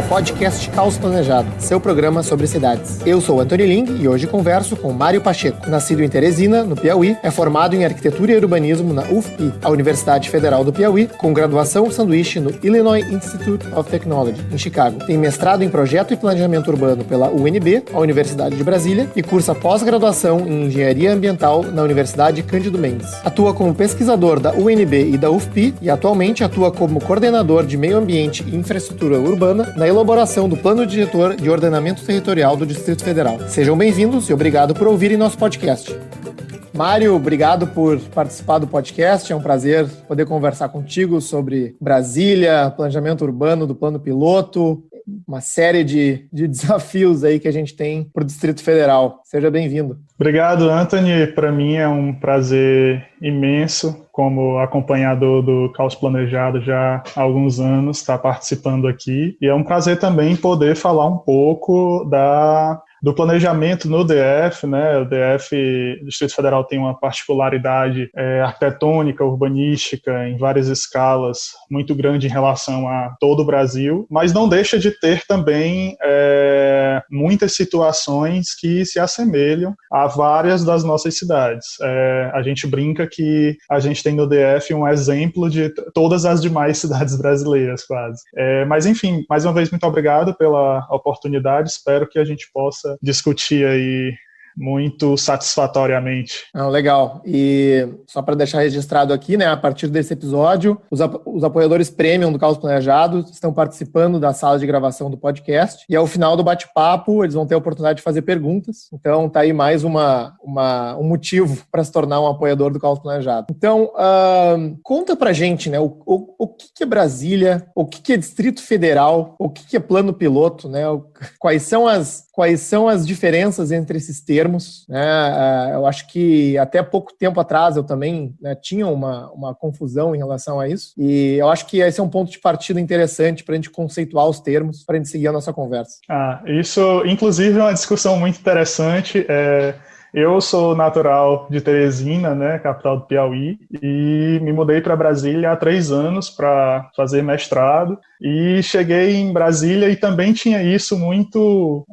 podcast Caos Planejado, seu programa sobre cidades. Eu sou Antônio Ling e hoje converso com Mário Pacheco. Nascido em Teresina, no Piauí, é formado em Arquitetura e Urbanismo na UFPI, a Universidade Federal do Piauí, com graduação sanduíche no Illinois Institute of Technology, em Chicago. Tem mestrado em Projeto e Planejamento Urbano pela UNB, a Universidade de Brasília, e cursa pós-graduação em Engenharia Ambiental na Universidade Cândido Mendes. Atua como pesquisador da UNB e da UFPI e atualmente atua como coordenador de Meio Ambiente e Infraestrutura Urbana na elaboração do Plano Diretor de Ordenamento Territorial do Distrito Federal. Sejam bem-vindos e obrigado por ouvirem nosso podcast. Mário, obrigado por participar do podcast. É um prazer poder conversar contigo sobre Brasília, planejamento urbano do plano piloto, uma série de desafios aí que a gente tem para o Distrito Federal. Seja bem-vindo. Obrigado, Anthony. Para mim é um prazer imenso, como acompanhador do Caos Planejado já há alguns anos, estar participando aqui. E é um prazer também poder falar um pouco do planejamento no DF, né? O DF, o Distrito Federal, tem uma particularidade arquitetônica, urbanística, em várias escalas, muito grande em relação a todo o Brasil, mas não deixa de ter também muitas situações que se assemelham a várias das nossas cidades. A gente brinca que a gente tem no DF um exemplo de todas as demais cidades brasileiras, quase. Mas, enfim, mais uma vez, muito obrigado pela oportunidade. Espero que a gente possa discutir aí muito satisfatoriamente. Legal. E só para deixar registrado aqui, né, a partir desse episódio, os apoiadores premium do Caos Planejado estão participando da sala de gravação do podcast e ao final do bate-papo eles vão ter a oportunidade de fazer perguntas. Então tá aí mais um motivo para se tornar um apoiador do Caos Planejado. Então, conta pra gente, né, o que é Brasília, o que é Distrito Federal, o que é plano piloto, né, quais são as diferenças entre esses termos, né? Eu acho que até pouco tempo atrás eu também, né, tinha uma confusão em relação a isso, e eu acho que esse é um ponto de partida interessante para a gente conceituar os termos, para a gente seguir a nossa conversa. Isso, inclusive, é uma discussão muito interessante. Eu sou natural de Teresina, né, capital do Piauí, e me mudei para Brasília há 3 anos para fazer mestrado, e cheguei em Brasília e também tinha isso muito...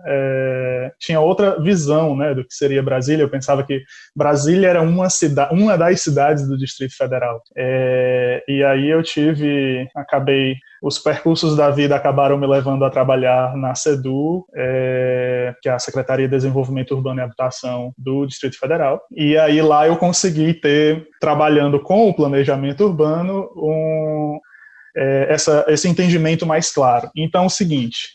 tinha outra visão, né, do que seria Brasília. Eu pensava que Brasília era uma das cidades do Distrito Federal. E aí os percursos da vida acabaram me levando a trabalhar na SEDU, que é a Secretaria de Desenvolvimento Urbano e Habitação do Distrito Federal. E aí lá eu consegui ter, trabalhando com o planejamento urbano, esse entendimento mais claro. Então, é o seguinte,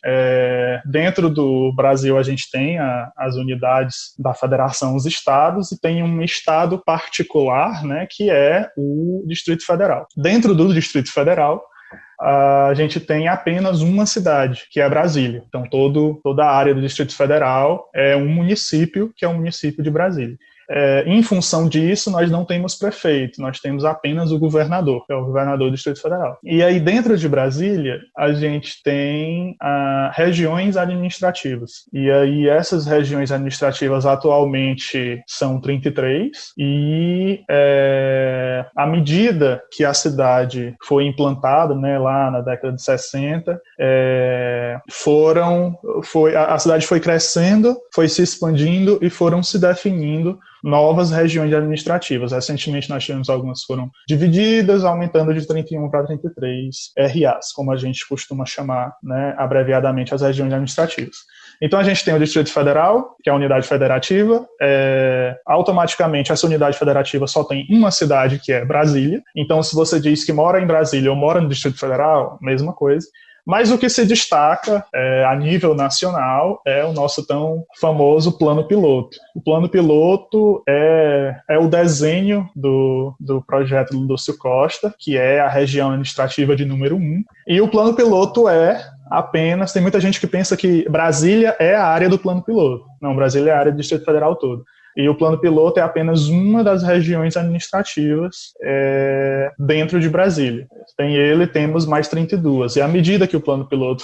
dentro do Brasil a gente tem as unidades da federação, os estados, e tem um estado particular, né, que é o Distrito Federal. Dentro do Distrito Federal, a gente tem apenas uma cidade, que é Brasília. Então, toda a área do Distrito Federal é um município, que é o município de Brasília. Em função disso, nós não temos prefeito, nós temos apenas o governador, que é o governador do Distrito Federal. E aí, dentro de Brasília, a gente tem regiões administrativas. E aí, essas regiões administrativas atualmente são 33, e à medida que a cidade foi implantada, né, lá na década de 60, a cidade foi crescendo, foi se expandindo e foram se definindo novas regiões administrativas. Recentemente nós tivemos algumas que foram divididas, aumentando de 31 para 33 RAs, como a gente costuma chamar, né, abreviadamente, as regiões administrativas. Então a gente tem o Distrito Federal, que é a unidade federativa. Automaticamente essa unidade federativa só tem uma cidade, que é Brasília. Então se você diz que mora em Brasília ou mora no Distrito Federal, mesma coisa. Mas o que se destaca a nível nacional é o nosso tão famoso plano piloto. O plano piloto é o desenho do projeto Lúcio Costa, que é a região administrativa de número 1. E o plano piloto tem muita gente que pensa que Brasília é a área do plano piloto. Não, Brasília é a área do Distrito Federal todo. E o plano piloto é apenas uma das regiões administrativas dentro de Brasília. temos mais 32. E à medida que o plano piloto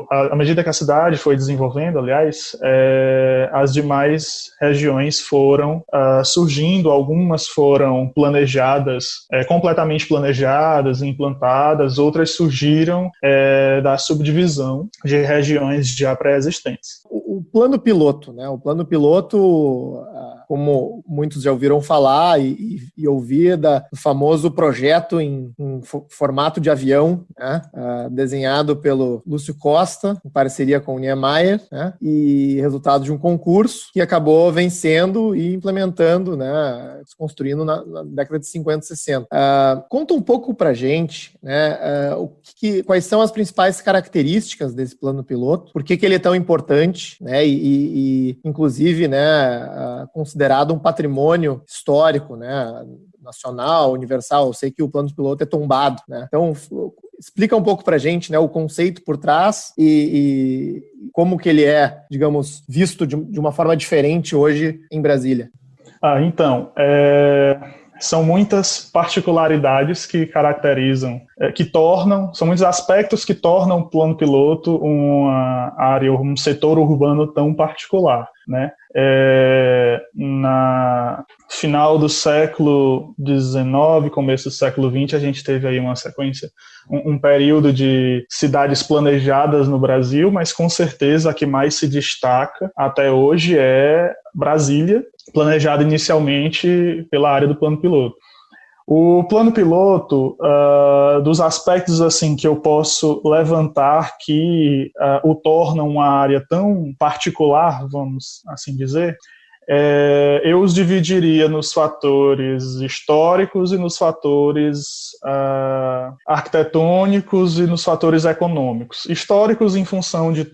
à medida que a cidade foi desenvolvendo, aliás, as demais regiões foram surgindo, algumas foram planejadas, completamente planejadas, implantadas, outras surgiram da subdivisão de regiões já pré-existentes. O plano piloto, né? O plano piloto, como muitos já ouviram falar e ouvir do famoso projeto em formato de avião, né? Desenhado pelo Lúcio Costa, em parceria com o Niemeyer, né? E resultado de um concurso que acabou vencendo e implementando, né? Construindo na década de 50 e 60. Conta um pouco pra gente, né? Quais são as principais características desse plano piloto, por que ele é tão importante, né? E inclusive, né, considerado um patrimônio histórico, né, nacional, universal. Eu sei que o plano piloto é tombado, né? Então, explica um pouco para a gente, né, o conceito por trás e como que ele é, digamos, visto de uma forma diferente hoje em Brasília. Então, são muitas particularidades que caracterizam, são muitos aspectos que tornam o plano piloto uma área, um setor urbano tão particular, né? Na final do século XIX, começo do século XX, a gente teve aí uma sequência, um período de cidades planejadas no Brasil, mas com certeza a que mais se destaca até hoje é Brasília, planejada inicialmente pela área do plano piloto. O plano piloto, dos aspectos assim que eu posso levantar que o tornam uma área tão particular, vamos assim dizer, eu os dividiria nos fatores históricos e nos fatores arquitetônicos e nos fatores econômicos. Históricos em função de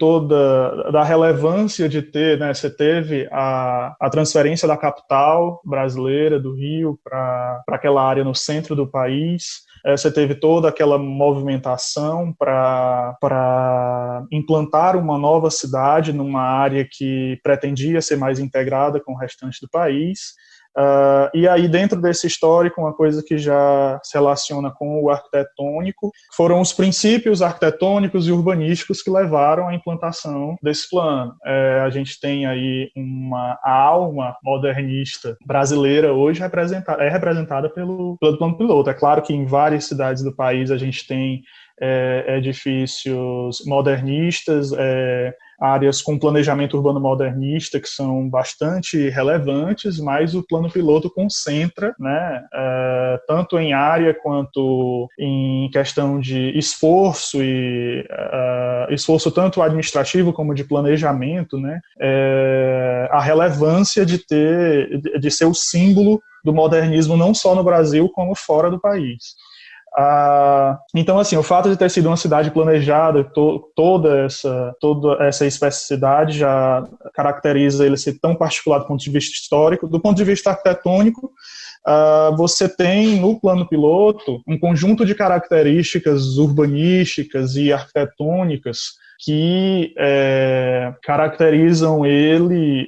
da relevância de ter, né, você teve a transferência da capital brasileira, do Rio, para aquela área no centro do país. Você teve toda aquela movimentação para implantar uma nova cidade numa área que pretendia ser mais integrada com o restante do país. E aí, dentro desse histórico, uma coisa que já se relaciona com o arquitetônico foram os princípios arquitetônicos e urbanísticos que levaram à implantação desse plano. A gente tem aí a alma modernista brasileira hoje representada pelo plano piloto. É claro que em várias cidades do país a gente tem edifícios modernistas, áreas com planejamento urbano modernista que são bastante relevantes, mas o plano piloto concentra, né, tanto em área quanto em questão de esforço esforço tanto administrativo como de planejamento, né, a relevância de ser o símbolo do modernismo não só no Brasil como fora do país. Então, assim, o fato de ter sido uma cidade planejada, toda essa especificidade já caracteriza ele ser tão particular do ponto de vista histórico. Do ponto de vista arquitetônico, você tem no plano piloto um conjunto de características urbanísticas e arquitetônicas que caracterizam ele,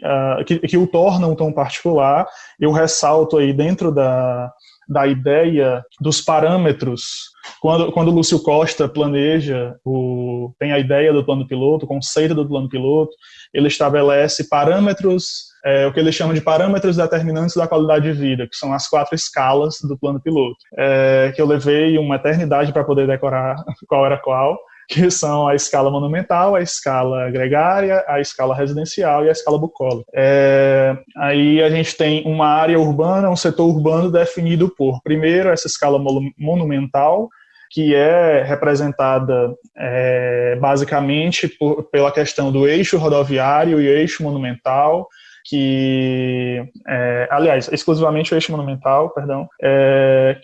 que o tornam tão particular. Eu ressalto aí dentro da ideia dos parâmetros, quando o Lúcio Costa planeja, tem a ideia do plano piloto, o conceito do plano piloto, ele estabelece parâmetros, o que ele chama de parâmetros determinantes da qualidade de vida, que são as 4 escalas do plano piloto, que eu levei uma eternidade para poder decorar qual era qual, que são a escala monumental, a escala gregária, a escala residencial e a escala bucólica. Aí a gente tem uma área urbana, um setor urbano definido por, primeiro, essa escala monumental, que é representada basicamente pela questão do eixo rodoviário e eixo monumental, aliás, exclusivamente o eixo monumental, perdão,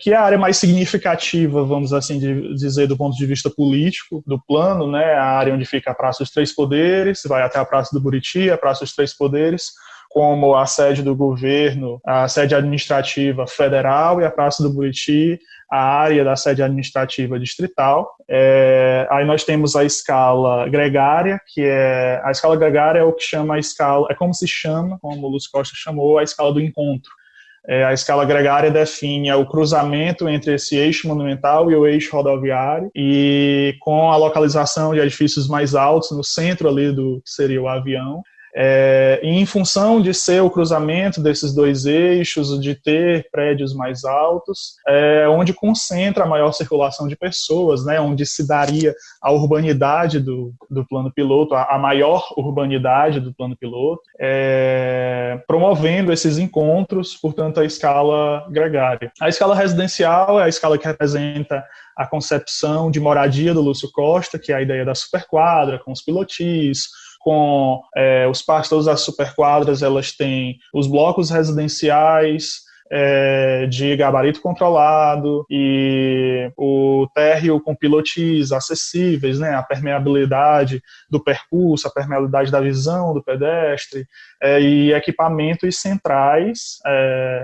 que é a área mais significativa, vamos assim dizer, do ponto de vista político do plano, né, a área onde fica a Praça dos Três Poderes, vai até a Praça do Buriti, a Praça dos Três Poderes, como a sede do governo, a sede administrativa federal, e a Praça do Buriti, a área da sede administrativa distrital. Aí nós temos a escala gregária, a escala gregária é o que chama a escala, como o Lúcio Costa chamou, a escala do encontro. A escala gregária define o cruzamento entre esse eixo monumental e o eixo rodoviário, e com a localização de edifícios mais altos no centro ali do que seria o avião. E em função de ser o cruzamento desses dois eixos, de ter prédios mais altos, onde concentra a maior circulação de pessoas, né, onde se daria a urbanidade do plano piloto, a maior urbanidade do plano piloto, promovendo esses encontros, portanto, a escala gregária. A escala residencial é a escala que representa a concepção de moradia do Lúcio Costa, que é a ideia da superquadra, com os pilotis, com os parques, todas as superquadras, elas têm os blocos residenciais de gabarito controlado e o térreo com pilotis acessíveis, né, a permeabilidade do percurso, a permeabilidade da visão do pedestre, e equipamentos centrais,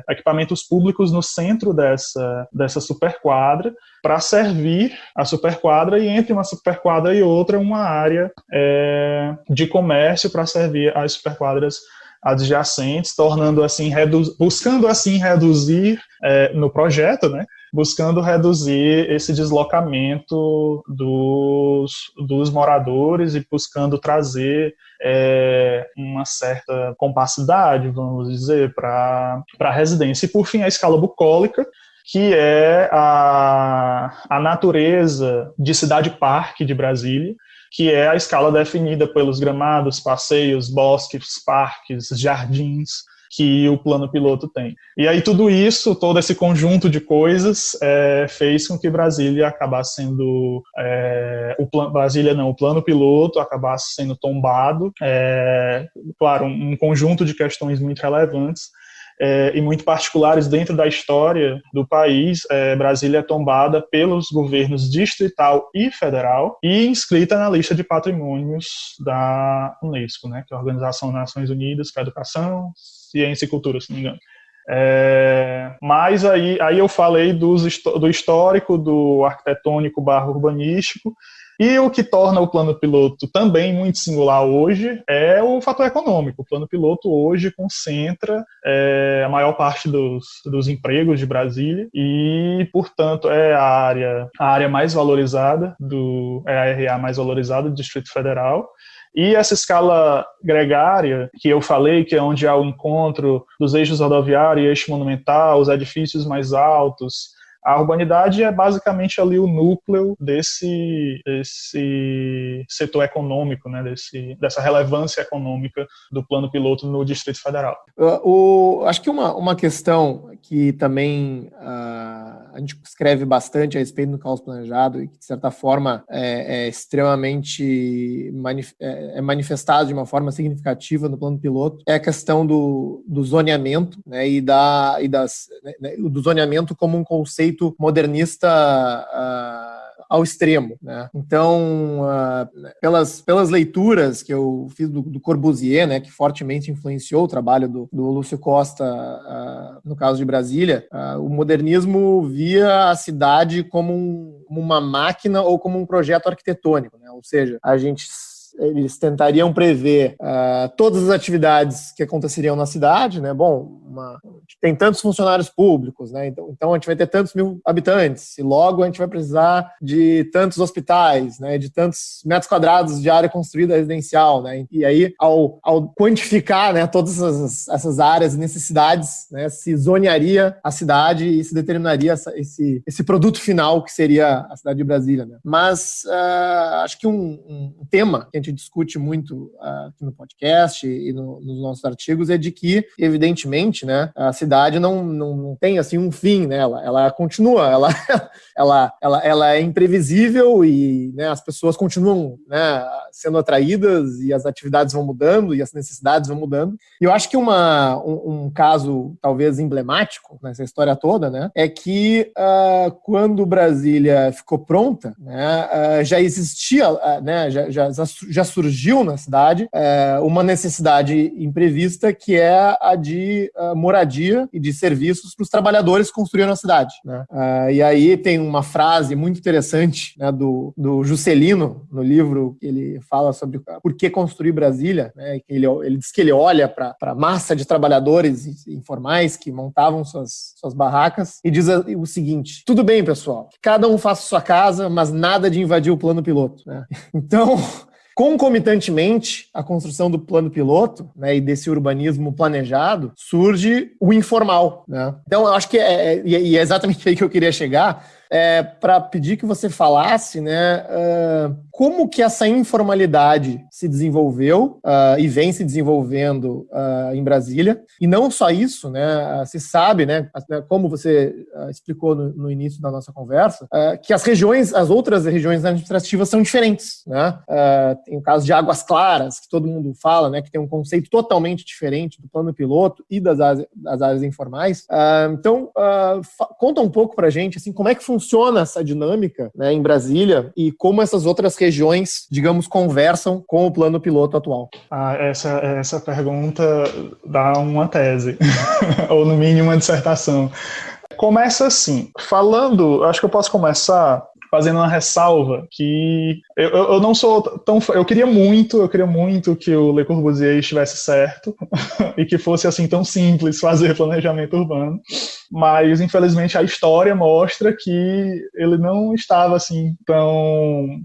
equipamentos públicos no centro dessa superquadra, para servir a superquadra, e entre uma superquadra e outra uma área de comércio para servir as superquadras adjacentes, buscando assim reduzir no projeto, né, buscando reduzir esse deslocamento dos moradores e buscando trazer uma certa compacidade, vamos dizer, para a residência. E, por fim, a escala bucólica, que é a natureza de cidade-parque de Brasília, que é a escala definida pelos gramados, passeios, bosques, parques, jardins que o plano piloto tem. E aí tudo isso, todo esse conjunto de coisas fez com que Brasília acabasse sendo o plano piloto acabasse sendo tombado. Claro, um conjunto de questões muito relevantes e muito particulares dentro da história do país. Brasília é tombada pelos governos distrital e federal e inscrita na lista de patrimônios da Unesco, né, que é a Organização das Nações Unidas para a Educação, Ciência e Cultura, se não me engano. Mas aí eu falei do histórico, do arquitetônico / urbanístico, e o que torna o plano piloto também muito singular hoje é o fator econômico. O plano piloto hoje concentra a maior parte dos empregos de Brasília e, portanto, é a área mais valorizada, a RA mais valorizada do Distrito Federal. E essa escala gregária, que eu falei, que é onde há o encontro dos eixos rodoviário e eixo monumental, os edifícios mais altos, a urbanidade é basicamente ali o núcleo desse setor econômico, né, dessa relevância econômica do plano piloto no Distrito Federal. Acho que uma questão que também a gente escreve bastante a respeito do caos planejado e que, de certa forma, é extremamente manifestado de uma forma significativa no plano piloto, é a questão do zoneamento, né, do zoneamento como um conceito modernista ao extremo, né? Então, pelas leituras que eu fiz do Corbusier, né, que fortemente influenciou o trabalho do Lúcio Costa, no caso de Brasília, o modernismo via a cidade como uma máquina ou como um projeto arquitetônico, né? Ou seja, eles tentariam prever todas as atividades que aconteceriam na cidade, né? Bom, tem tantos funcionários públicos, né? Então a gente vai ter tantos mil habitantes, e logo a gente vai precisar de tantos hospitais, né? De tantos metros quadrados de área construída residencial, né? E aí, ao quantificar, né, todas essas áreas e necessidades, né, se zonearia a cidade e se determinaria esse produto final que seria a cidade de Brasília, né? Mas acho que um tema que a gente discute muito aqui no podcast e nos nossos artigos é de que, evidentemente, né, a cidade não tem assim um fim, né? Ela continua, ela é imprevisível e, né, as pessoas continuam, né, sendo atraídas e as atividades vão mudando e as necessidades vão mudando. E eu acho que um caso talvez emblemático nessa história toda, né, é que quando Brasília ficou pronta, né, já existia, né, já surgiu na cidade uma necessidade imprevista, que é a de moradia moradia e de serviços para os trabalhadores que construíram a cidade, né? E aí tem uma frase muito interessante, né, do Juscelino, no livro, que ele fala sobre por que construir Brasília, né? Ele diz que ele olha para a massa de trabalhadores informais que montavam suas barracas e diz o seguinte: tudo bem, pessoal, cada um faça sua casa, mas nada de invadir o plano piloto, né? Então, concomitantemente à construção do plano piloto, né, e desse urbanismo planejado, surge o informal, né? Então, eu acho que é exatamente aí que eu queria chegar, para pedir que você falasse, né, como que essa informalidade se desenvolveu e vem se desenvolvendo em Brasília. E não só isso, né, se sabe, né, como você explicou no início da nossa conversa, que as outras regiões administrativas são diferentes, né? Tem o caso de Águas Claras, que todo mundo fala, né, que tem um conceito totalmente diferente do plano piloto e das áreas informais. Então, conta um pouco para a gente, assim, como é que funciona essa dinâmica, né, em Brasília e como essas outras regiões, digamos, conversam com o plano piloto atual. Essa pergunta dá uma tese, ou no mínimo uma dissertação. Começa assim, acho que eu posso começar fazendo uma ressalva que eu não sou tão... Eu queria muito que o Le Corbusier estivesse certo e que fosse assim tão simples fazer planejamento urbano, mas infelizmente a história mostra que ele não estava assim tão...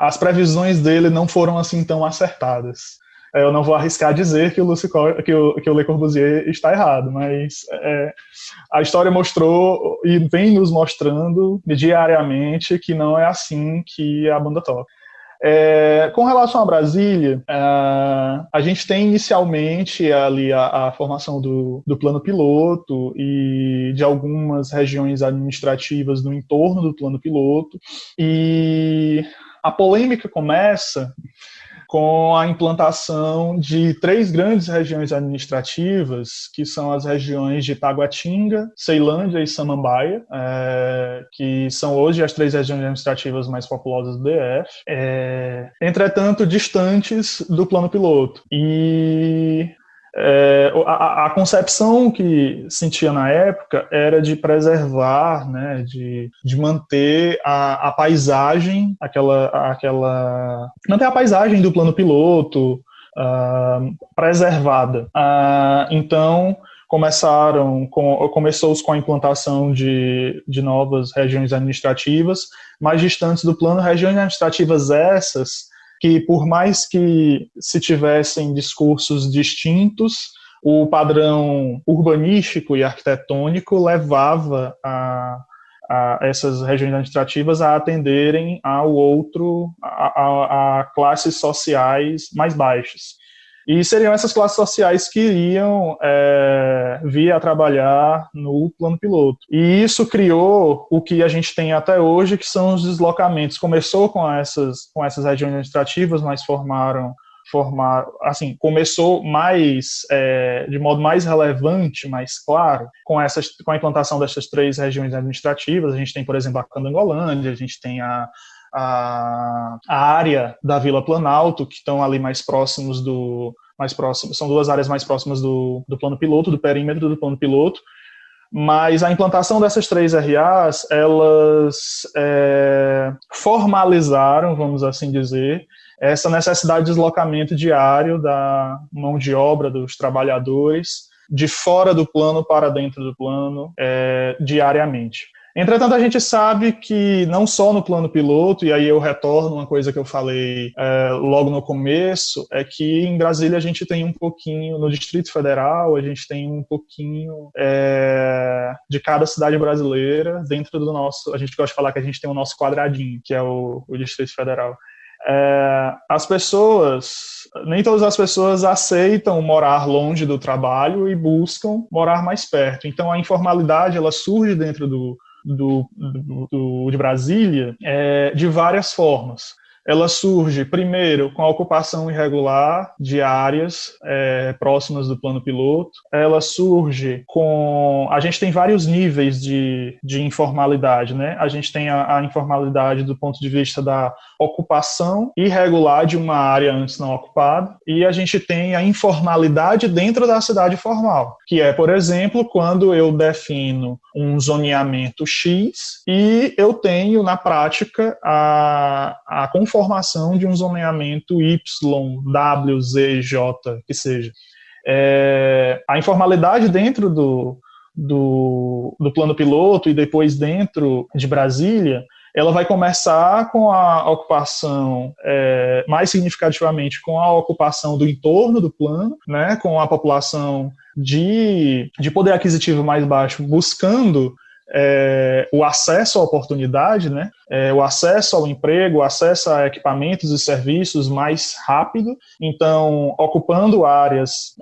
as previsões dele não foram assim tão acertadas. Eu não vou arriscar dizer que o Le Corbusier está errado, mas a história mostrou e vem nos mostrando diariamente que não é assim que a banda toca. Com relação a Brasília, a gente tem inicialmente ali a formação do plano piloto e de algumas regiões administrativas no entorno do plano piloto, e a polêmica começa com a implantação de 3 grandes regiões administrativas, que são as regiões de Taguatinga, Ceilândia e Samambaia, que são hoje as 3 regiões administrativas mais populosas do DF, entretanto distantes do plano piloto. E a concepção que sentia na época era de preservar, né, de manter a paisagem, manter a paisagem do plano piloto preservada. Então, começou-se com a implantação de novas regiões administrativas mais distantes do plano, regiões administrativas essas que, por mais que se tivessem discursos distintos, o padrão urbanístico e arquitetônico levava a essas regiões administrativas a atenderem a classes sociais mais baixas. E seriam essas classes sociais que iriam vir a trabalhar no plano piloto. E isso criou o que a gente tem até hoje, que são os deslocamentos. Começou com essas regiões administrativas, mas começou mais, de modo mais relevante, mais claro, com a implantação dessas 3 regiões administrativas. A gente tem, por exemplo, a Candangolândia, a gente tem a área da Vila Planalto, que estão ali mais próximos, são 2 áreas mais próximas do plano piloto, do perímetro do plano piloto, mas a implantação dessas 3 RAs, elas formalizaram, vamos assim dizer, essa necessidade de deslocamento diário da mão de obra dos trabalhadores de fora do plano para dentro do plano diariamente. Entretanto, a gente sabe que não só no plano piloto, e aí eu retorno uma coisa que eu falei logo no começo, é que em Brasília a gente tem um pouquinho, no Distrito Federal, a gente tem um pouquinho de cada cidade brasileira dentro do nosso, a gente gosta de falar que a gente tem o nosso quadradinho, que é o Distrito Federal. Nem todas as pessoas aceitam morar longe do trabalho e buscam morar mais perto. Então a informalidade, ela surge dentro de Brasília de várias formas. ela surge, primeiro, com a ocupação irregular de áreas próximas do plano piloto. Ela surge com... A gente tem vários níveis de informalidade, né? A gente tem a informalidade do ponto de vista da ocupação irregular de uma área antes não ocupada, e a gente tem a informalidade dentro da cidade formal, que é, por exemplo, quando eu defino um zoneamento X e eu tenho, na prática, a conformação de um zoneamento Y, W, Z, J, que seja. A informalidade dentro do plano piloto e depois dentro de Brasília, ela vai começar com a ocupação, mais significativamente, com a ocupação do entorno do plano, né, com a população de poder aquisitivo mais baixo buscando o acesso à oportunidade, né, o acesso ao emprego, o acesso a equipamentos e serviços mais rápido, então ocupando áreas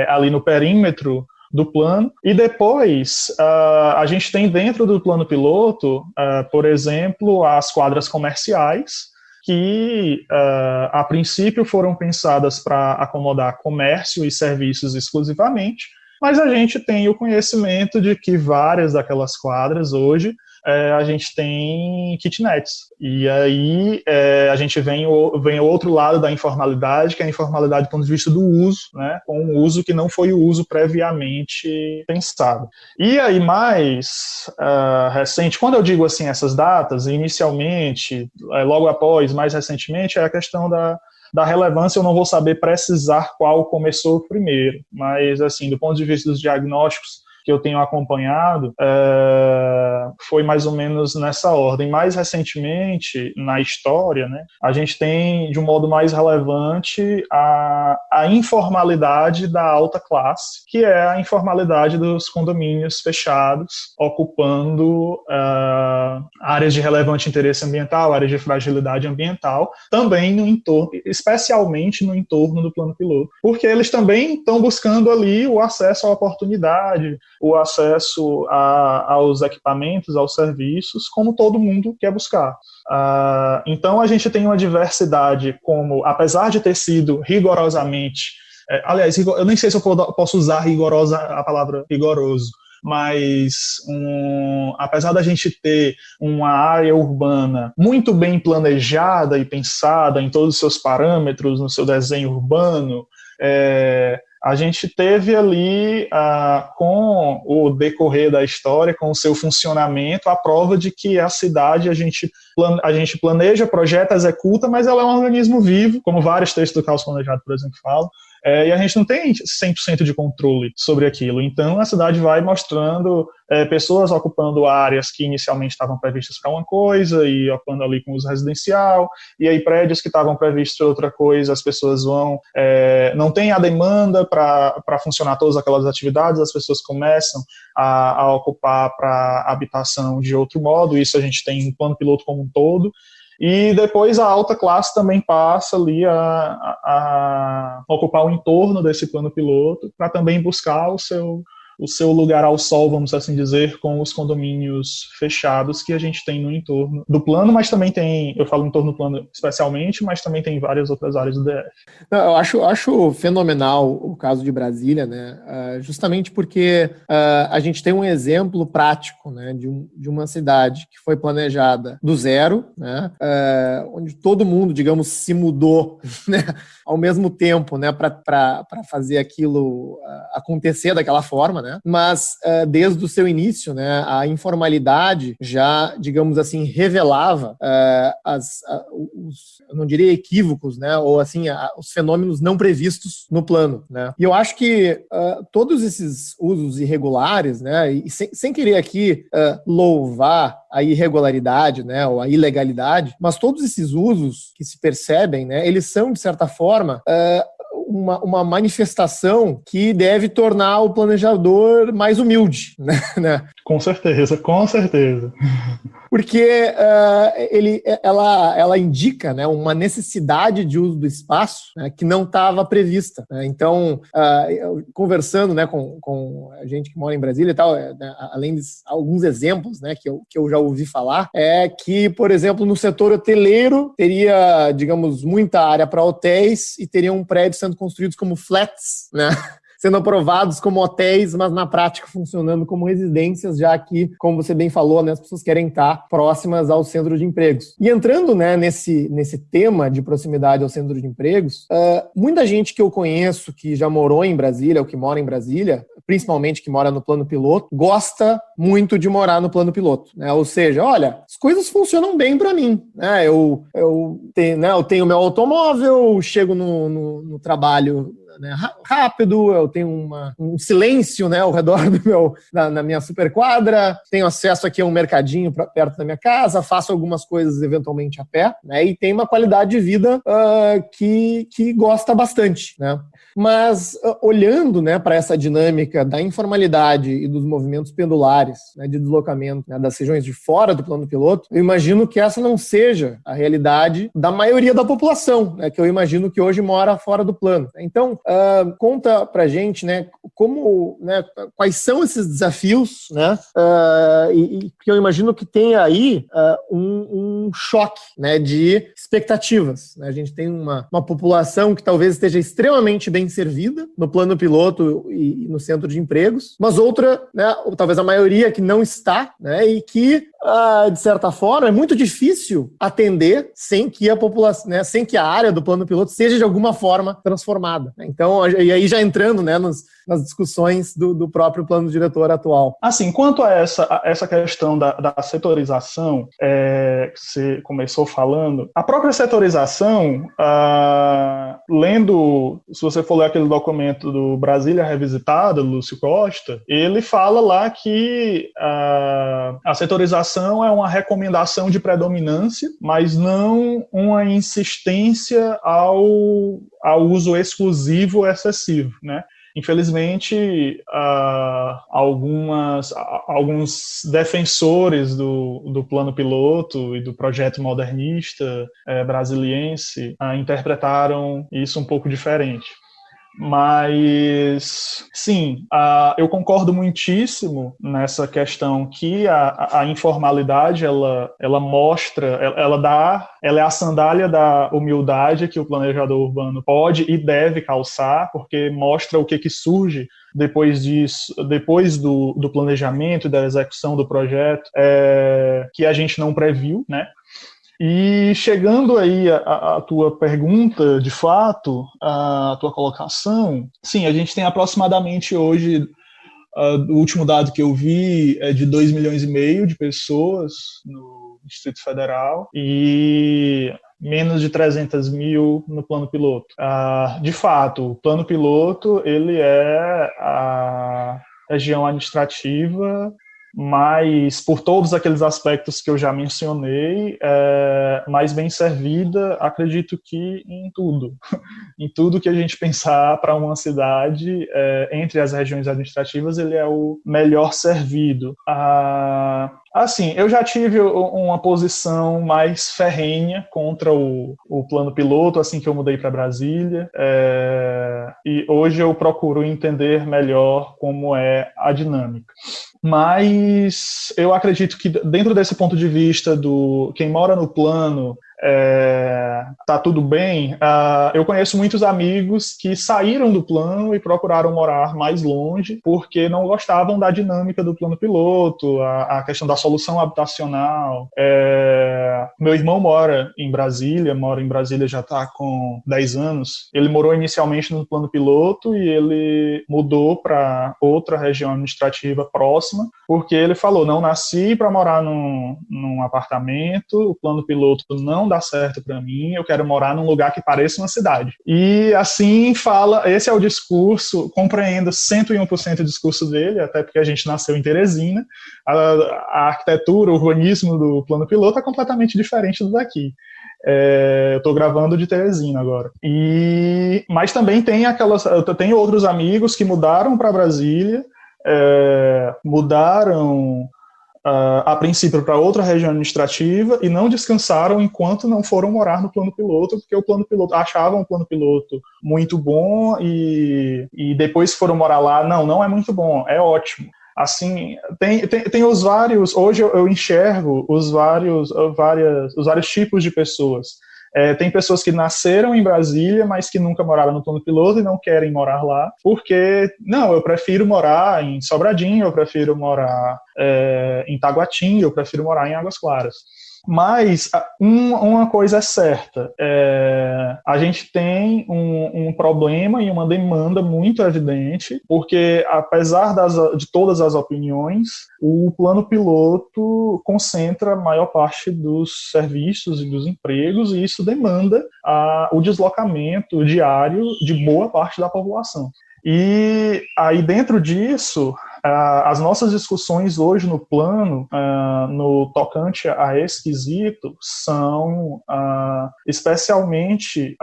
ali no perímetro do plano. E depois a gente tem dentro do plano piloto, por exemplo, as quadras comerciais, que a princípio foram pensadas para acomodar comércio e serviços exclusivamente, mas a gente tem o conhecimento de que várias daquelas quadras hoje a gente tem kitnets. E aí a gente vem o outro lado da informalidade, que é a informalidade do ponto de vista do uso, né, com um uso que não foi o uso previamente pensado. E aí mais recente, quando eu digo assim essas datas, inicialmente, logo após, mais recentemente, é a questão da relevância. Eu não vou saber precisar qual começou primeiro, mas assim, do ponto de vista dos diagnósticos que eu tenho acompanhado, foi mais ou menos nessa ordem. Mais recentemente, na história, né, a gente tem, de um modo mais relevante, a informalidade da alta classe, que é a informalidade dos condomínios fechados, ocupando áreas de relevante interesse ambiental, áreas de fragilidade ambiental, também no entorno, especialmente no entorno do plano piloto, porque eles também estão buscando ali o acesso à oportunidade, o acesso aos equipamentos, aos serviços, como todo mundo quer buscar. Então a gente tem uma diversidade como, apesar de ter sido rigorosamente, aliás, eu nem sei se eu posso usar a palavra rigoroso, mas apesar da gente ter uma área urbana muito bem planejada e pensada em todos os seus parâmetros, no seu desenho urbano, a gente teve ali, com o decorrer da história, com o seu funcionamento, a prova de que a cidade a gente planeja, projeta, executa, mas ela é um organismo vivo, como vários textos do Caos Planejado, por exemplo, falam, e a gente não tem 100% de controle sobre aquilo. Então, a cidade vai mostrando pessoas ocupando áreas que inicialmente estavam previstas para uma coisa e ocupando ali com uso residencial, e aí prédios que estavam previstos para outra coisa, as pessoas vão... não tem a demanda para funcionar todas aquelas atividades, as pessoas começam a ocupar para habitação de outro modo. Isso a gente tem no plano piloto como um todo. E depois a alta classe também passa ali a ocupar o entorno desse plano piloto para também buscar o seu lugar ao sol, vamos assim dizer, com os condomínios fechados que a gente tem no entorno do plano, mas também tem, eu falo entorno do plano especialmente, mas também tem várias outras áreas do DF. Eu acho fenomenal o caso de Brasília, né? Justamente porque a gente tem um exemplo prático, né, de uma cidade que foi planejada do zero, né, onde todo mundo, digamos, se mudou, né, ao mesmo tempo, né, para fazer aquilo acontecer daquela forma, né? Mas desde o seu início, né, a informalidade já, digamos assim, revelava eu não diria equívocos, né, ou assim, os fenômenos não previstos no plano, né? E eu acho que todos esses usos irregulares, né, e sem querer aqui louvar a irregularidade, né, ou a ilegalidade, mas todos esses usos que se percebem, né, eles são, de certa forma, uma manifestação que deve tornar o planejador mais humilde, né? Com certeza, com certeza. porque ela indica, né, uma necessidade de uso do espaço, né, que não estava prevista. Né? Então, conversando, né, com a gente que mora em Brasília e tal, né, além de alguns exemplos, né, que eu já ouvi falar, é que, por exemplo, no setor hoteleiro teria, digamos, muita área para hotéis e teriam prédios sendo construídos como flats, né? Sendo aprovados como hotéis, mas na prática funcionando como residências, já que, como você bem falou, né, as pessoas querem estar próximas ao centro de empregos. E entrando, né, nesse tema de proximidade ao centro de empregos, muita gente que eu conheço que já morou em Brasília, ou que mora em Brasília, principalmente que mora no plano piloto, gosta muito de morar no plano piloto. Né? Ou seja, olha, as coisas funcionam bem para mim. Né? Eu tenho meu automóvel, chego no trabalho, né, rápido, eu tenho um silêncio, né, ao redor na minha superquadra, tenho acesso aqui a um mercadinho perto da minha casa, faço algumas coisas eventualmente a pé, né, e tem uma qualidade de vida que gosta bastante. Né? Mas olhando, né, para essa dinâmica da informalidade e dos movimentos pendulares, né, de deslocamento, né, das regiões de fora do plano piloto, eu imagino que essa não seja a realidade da maioria da população, né, que eu imagino que hoje mora fora do plano. Então, conta pra gente, né, como, né, quais são esses desafios, né, e que eu imagino que tem aí um choque, né, de expectativas. Né? A gente tem uma população que talvez esteja extremamente bem servida no plano piloto e no centro de empregos, mas outra, né, ou talvez a maioria que não está, né, e que, de certa forma, é muito difícil atender sem que a população, né, sem que a área do plano piloto seja de alguma forma transformada. Né? Então, e aí já entrando, né, nas discussões do próprio plano diretor atual. Assim, quanto a essa questão da setorização, que você começou falando, a própria setorização, lendo, se você for ler aquele documento do Brasília Revisitada, do Lúcio Costa, ele fala lá que a setorização é uma recomendação de predominância, mas não uma insistência ao uso exclusivo excessivo, né? Infelizmente, alguns defensores do plano piloto e do projeto modernista brasiliense interpretaram isso um pouco diferente. Mas, sim, eu concordo muitíssimo nessa questão que a informalidade, ela mostra, ela é a sandália da humildade que o planejador urbano pode e deve calçar, porque mostra o que surge depois disso, depois do planejamento e da execução do projeto, que a gente não previu, né? E chegando aí a tua pergunta, de fato, a tua colocação, sim, a gente tem aproximadamente hoje, o último dado que eu vi é de 2,5 milhões de pessoas no Distrito Federal e menos de 300 mil no plano piloto. De fato, o plano piloto ele é a região administrativa, mas por todos aqueles aspectos que eu já mencionei, mais bem servida, acredito que em tudo que a gente pensar para uma cidade, entre as regiões administrativas, ele é o melhor servido. Assim, eu já tive uma posição mais ferrenha contra o plano piloto, assim que eu mudei para Brasília, e hoje eu procuro entender melhor como é a dinâmica. Mas eu acredito que dentro desse ponto de vista do quem mora no plano, tá tudo bem, eu conheço muitos amigos que saíram do plano e procuraram morar mais longe porque não gostavam da dinâmica do plano piloto, a questão da solução habitacional. Meu irmão mora em Brasília já está com 10 anos. Ele morou inicialmente no plano piloto e ele mudou para outra região administrativa próxima porque ele falou, não nasci para morar num apartamento, o plano piloto não dá certo para mim, eu quero morar num lugar que pareça uma cidade. E assim fala, esse é o discurso, compreendo 101% o discurso dele, até porque a gente nasceu em Teresina, a arquitetura, o urbanismo do plano piloto é completamente diferente do daqui. Eu estou gravando de Teresina agora. Mas também eu tenho outros amigos que mudaram para Brasília, mudaram a princípio para outra região administrativa e não descansaram enquanto não foram morar no plano piloto, porque o plano piloto achavam o plano piloto muito bom e depois foram morar lá, não é muito bom, é ótimo. Assim, tem os vários, hoje eu enxergo os vários tipos de pessoas. Tem pessoas que nasceram em Brasília, mas que nunca moraram no plano piloto e não querem morar lá, porque, eu prefiro morar em Sobradinho, eu prefiro morar em Taguatinga, eu prefiro morar em Águas Claras. Mas uma coisa é certa, a gente tem um problema e uma demanda muito evidente, porque apesar de todas as opiniões, o plano piloto concentra a maior parte dos serviços e dos empregos, e isso demanda o deslocamento diário de boa parte da população. E aí dentro disso, as nossas discussões hoje no plano, no tocante a esse quesito, são especialmente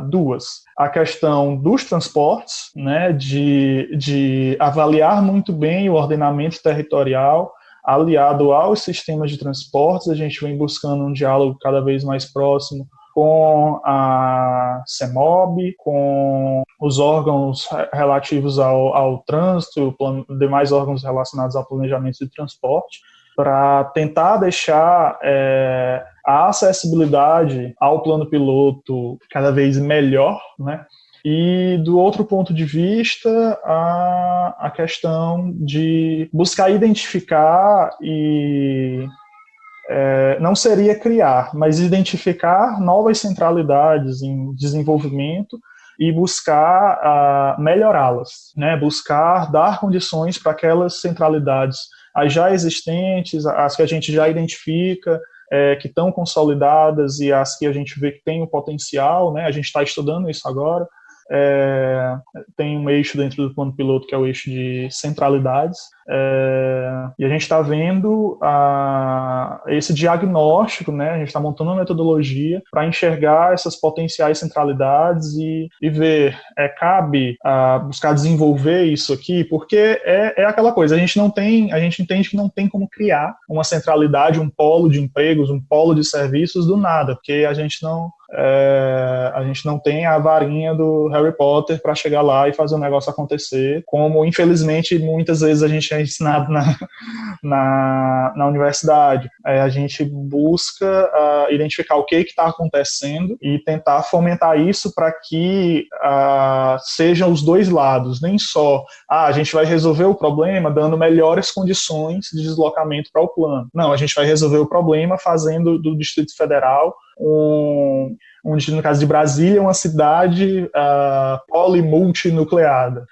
duas. A questão dos transportes, né, de avaliar muito bem o ordenamento territorial, aliado aos sistemas de transportes. A gente vem buscando um diálogo cada vez mais próximo com a CEMOB, com os órgãos relativos ao trânsito, demais órgãos relacionados ao planejamento de transporte, para tentar deixar a acessibilidade ao plano piloto cada vez melhor, né? E, do outro ponto de vista, a questão de buscar identificar não seria criar, mas identificar novas centralidades em desenvolvimento e buscar melhorá-las, né? Buscar dar condições para aquelas centralidades, as já existentes, as que a gente já identifica, que estão consolidadas e as que a gente vê que tem o potencial, né? A gente está estudando isso agora. Tem um eixo dentro do plano piloto que é o eixo de centralidades, e a gente está vendo esse diagnóstico, né? A gente está montando uma metodologia para enxergar essas potenciais centralidades e ver, cabe buscar desenvolver isso aqui, porque é aquela coisa, a gente entende que não tem como criar uma centralidade, um polo de empregos, um polo de serviços do nada, porque a gente não tem a varinha do Harry Potter para chegar lá e fazer o negócio acontecer, como infelizmente muitas vezes a gente é ensinado na universidade. A gente busca identificar o que está acontecendo e tentar fomentar isso para que sejam os dois lados, nem só a gente vai resolver o problema dando melhores condições de deslocamento para o plano. Não, a gente vai resolver o problema fazendo do Distrito Federal no caso de Brasília, uma cidade polimultinucleada.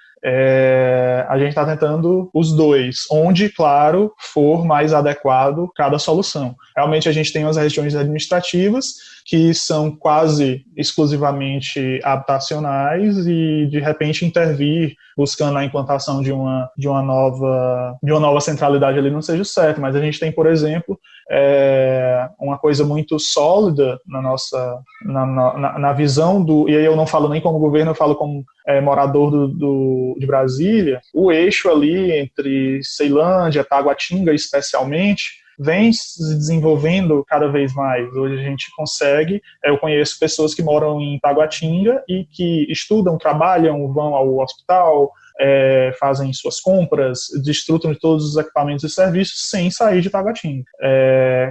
A gente está tentando os dois, onde, claro, for mais adequado cada solução. Realmente a gente tem as regiões administrativas que são quase exclusivamente habitacionais e, de repente, intervir buscando a implantação de uma nova centralidade ali não seja certo. Mas a gente tem, por exemplo, uma coisa muito sólida na visão e aí eu não falo nem como governo, eu falo como morador de Brasília, o eixo ali entre Ceilândia, Taguatinga especialmente, vem se desenvolvendo cada vez mais. Hoje a gente consegue, eu conheço pessoas que moram em Taguatinga e que estudam, trabalham, vão ao hospital, fazem suas compras, desfrutam de todos os equipamentos e serviços sem sair de Taguatinga.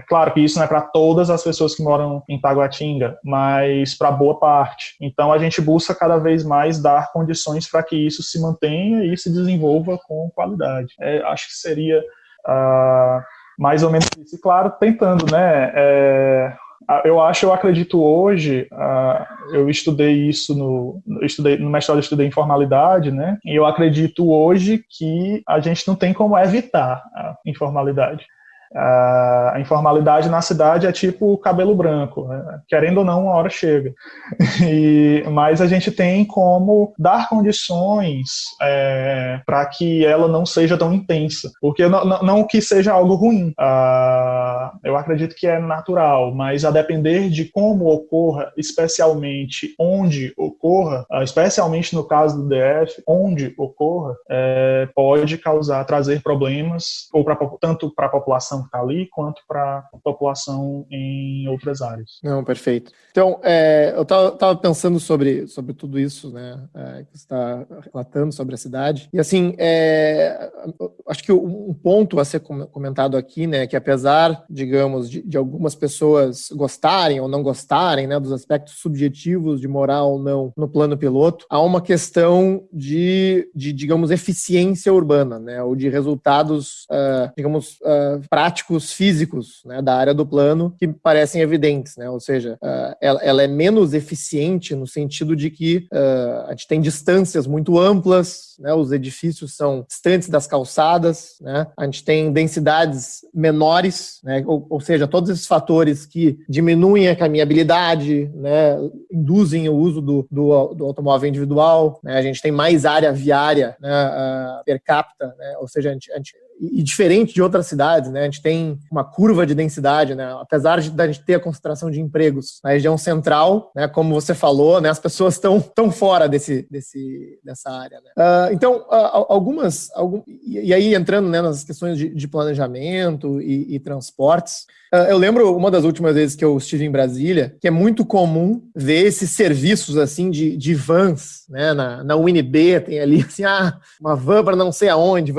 Claro que isso não é para todas as pessoas que moram em Taguatinga, mas para boa parte. Então a gente busca cada vez mais dar condições para que isso se mantenha e se desenvolva com qualidade. Acho que seria mais ou menos isso. E claro, tentando, né? Eu acredito hoje, eu estudei isso no mestrado, eu estudei informalidade, né? E eu acredito hoje que a gente não tem como evitar a informalidade. A informalidade na cidade é tipo o cabelo branco, né? Querendo ou não, uma hora chega. Mas a gente tem como dar condições para que ela não seja tão intensa, porque não que seja algo ruim, eu acredito que é natural, mas a depender de como ocorra, especialmente onde ocorra, especialmente no caso do DF, onde ocorra, pode trazer problemas, ou tanto para a população que está ali, quanto para a população em outras áreas. Não, perfeito. Então, eu estava pensando sobre tudo isso, né, que você está relatando sobre a cidade, e assim, acho que um ponto a ser comentado aqui, né, que apesar, digamos, de algumas pessoas gostarem ou não gostarem, né, dos aspectos subjetivos de morar ou não no plano piloto, há uma questão de digamos, eficiência urbana, né, ou de resultados, digamos, práticos, físicos, né, da área do plano que parecem evidentes, né, ou seja, ela é menos eficiente no sentido de que a gente tem distâncias muito amplas, né, os edifícios são distantes das calçadas, né, a gente tem densidades menores, né, ou seja, todos esses fatores que diminuem a caminhabilidade, né, induzem o uso do automóvel individual, né, a gente tem mais área viária, né, per capita, né, ou seja, e diferente de outras cidades, né, a gente tem uma curva de densidade, né, apesar de a gente ter a concentração de empregos na região central, né, como você falou, né, as pessoas estão fora dessa área, né. Então, e aí entrando, né, nas questões de planejamento e transportes, eu lembro uma das últimas vezes que eu estive em Brasília, que é muito comum ver esses serviços assim de vans, né, na UNB tem ali assim, uma van para não sei aonde,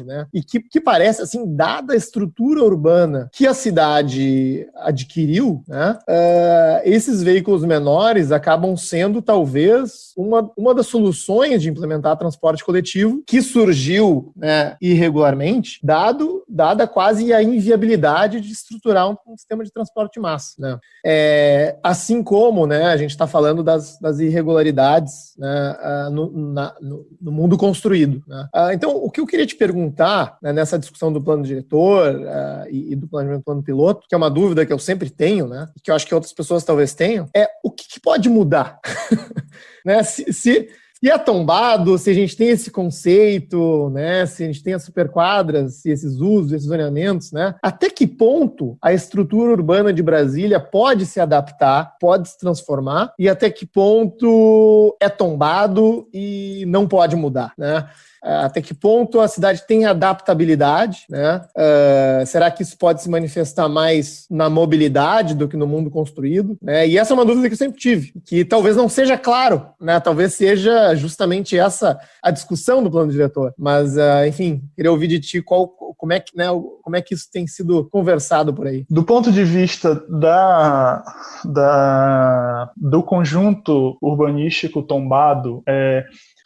né, e que parece assim, dada a estrutura urbana que a cidade adquiriu, né, esses veículos menores acabam sendo talvez uma das soluções de implementar transporte coletivo que surgiu, né, irregularmente, dada quase a inviabilidade de estruturar um sistema de transporte de massa, né? Assim como, né, a gente está falando das irregularidades, né, no mundo construído, né? Então, o que eu queria te perguntar, né, nessa discussão do plano diretor e do planejamento do plano piloto, que é uma dúvida que eu sempre tenho, né, que eu acho que outras pessoas talvez tenham, é o que pode mudar? Né? Se é tombado, se a gente tem esse conceito, né, se a gente tem as superquadras, e esses usos, esses zoneamentos, né, até que ponto a estrutura urbana de Brasília pode se adaptar, pode se transformar, e até que ponto é tombado e não pode mudar, né? Até que ponto a cidade tem adaptabilidade, né? Será que isso pode se manifestar mais na mobilidade do que no mundo construído, né? E essa é uma dúvida que eu sempre tive, que talvez não seja claro, né? Talvez seja justamente essa a discussão do plano diretor. Mas, enfim, queria ouvir de ti como é que isso tem sido conversado por aí. Do ponto de vista do conjunto urbanístico tombado,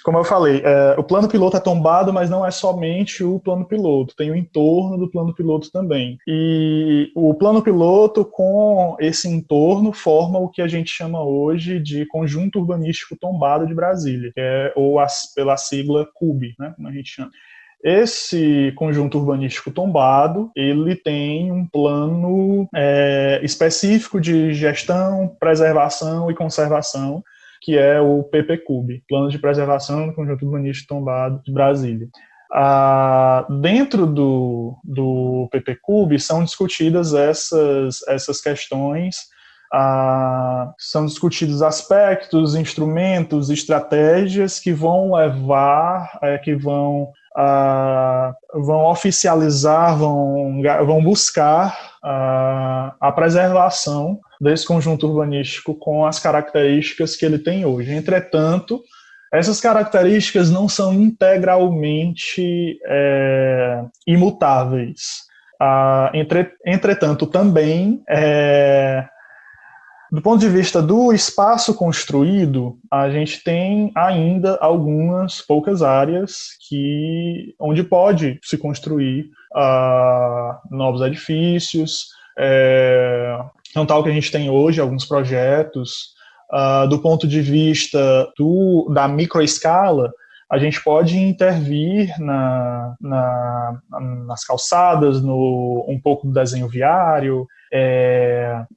como eu falei, o plano piloto é tombado, mas não é somente o plano piloto, tem o entorno do plano piloto também. E o plano piloto, com esse entorno, forma o que a gente chama hoje de conjunto urbanístico tombado de Brasília, que ou pela sigla CUB, né, como a gente chama. Esse conjunto urbanístico tombado, ele tem um plano específico de gestão, preservação e conservação, que é o PPCUB, Plano de Preservação do Conjunto Urbanístico Tombado de Brasília. Dentro do PPCUB são discutidas essas questões, são discutidos aspectos, instrumentos, estratégias que vão levar, vão oficializar, vão buscar a preservação desse conjunto urbanístico com as características que ele tem hoje. Entretanto, essas características não são integralmente imutáveis. Entretanto, também, do ponto de vista do espaço construído, a gente tem ainda algumas poucas áreas onde pode se construir novos edifícios, não tal que a gente tem hoje alguns projetos. Do ponto de vista da microescala, a gente pode intervir nas calçadas, um pouco do desenho viário,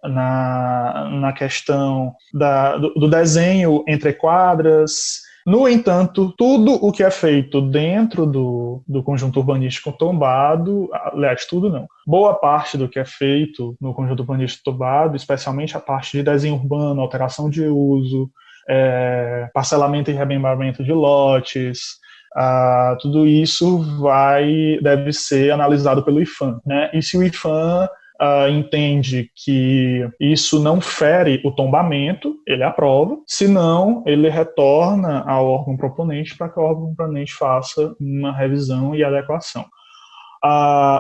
na questão do desenho entre quadras. No entanto, tudo o que é feito dentro do conjunto urbanístico tombado, aliás, tudo não, boa parte do que é feito no conjunto urbanístico tombado, especialmente a parte de desenho urbano, alteração de uso, parcelamento e remembramento de lotes, tudo isso deve ser analisado pelo IPHAN, né? E se o IPHAN entende que isso não fere o tombamento, ele aprova, senão ele retorna ao órgão proponente para que o órgão proponente faça uma revisão e adequação.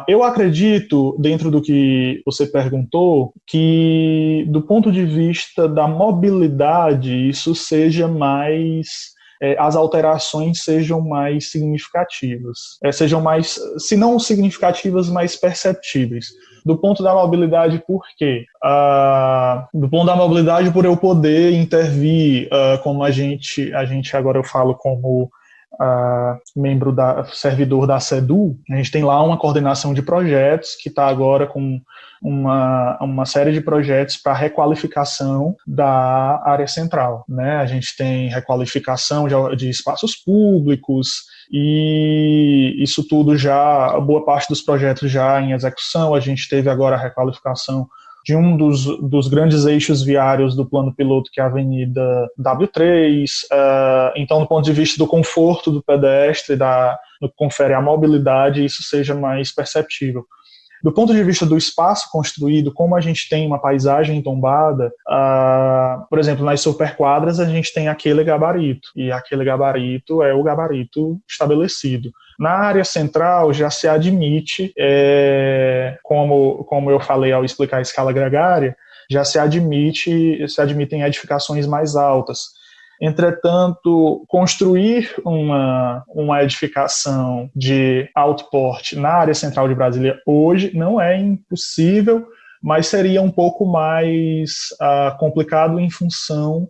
Eu acredito, dentro do que você perguntou, que do ponto de vista da mobilidade, isso seja mais... as alterações sejam mais significativas, sejam mais, se não significativas, mais perceptíveis. Do ponto da mobilidade, por quê? Do ponto da mobilidade, por eu poder intervir, como a gente agora eu falo como servidor da SEDU, a gente tem lá uma coordenação de projetos que está agora com uma série de projetos para requalificação da área central, né? A gente tem requalificação de espaços públicos e isso tudo boa parte dos projetos já em execução. A gente teve agora a requalificação de um dos grandes eixos viários do plano piloto, que é a Avenida W3. Então, do ponto de vista do conforto do pedestre, no que confere à mobilidade, isso seja mais perceptível. Do ponto de vista do espaço construído, como a gente tem uma paisagem tombada, por exemplo, nas superquadras a gente tem aquele gabarito, e aquele gabarito é o gabarito estabelecido. Na área central já se admite, como eu falei ao explicar a escala gregária, já se admitem edificações mais altas. Entretanto, construir uma edificação de alto porte na área central de Brasília hoje não é impossível, mas seria um pouco mais complicado em função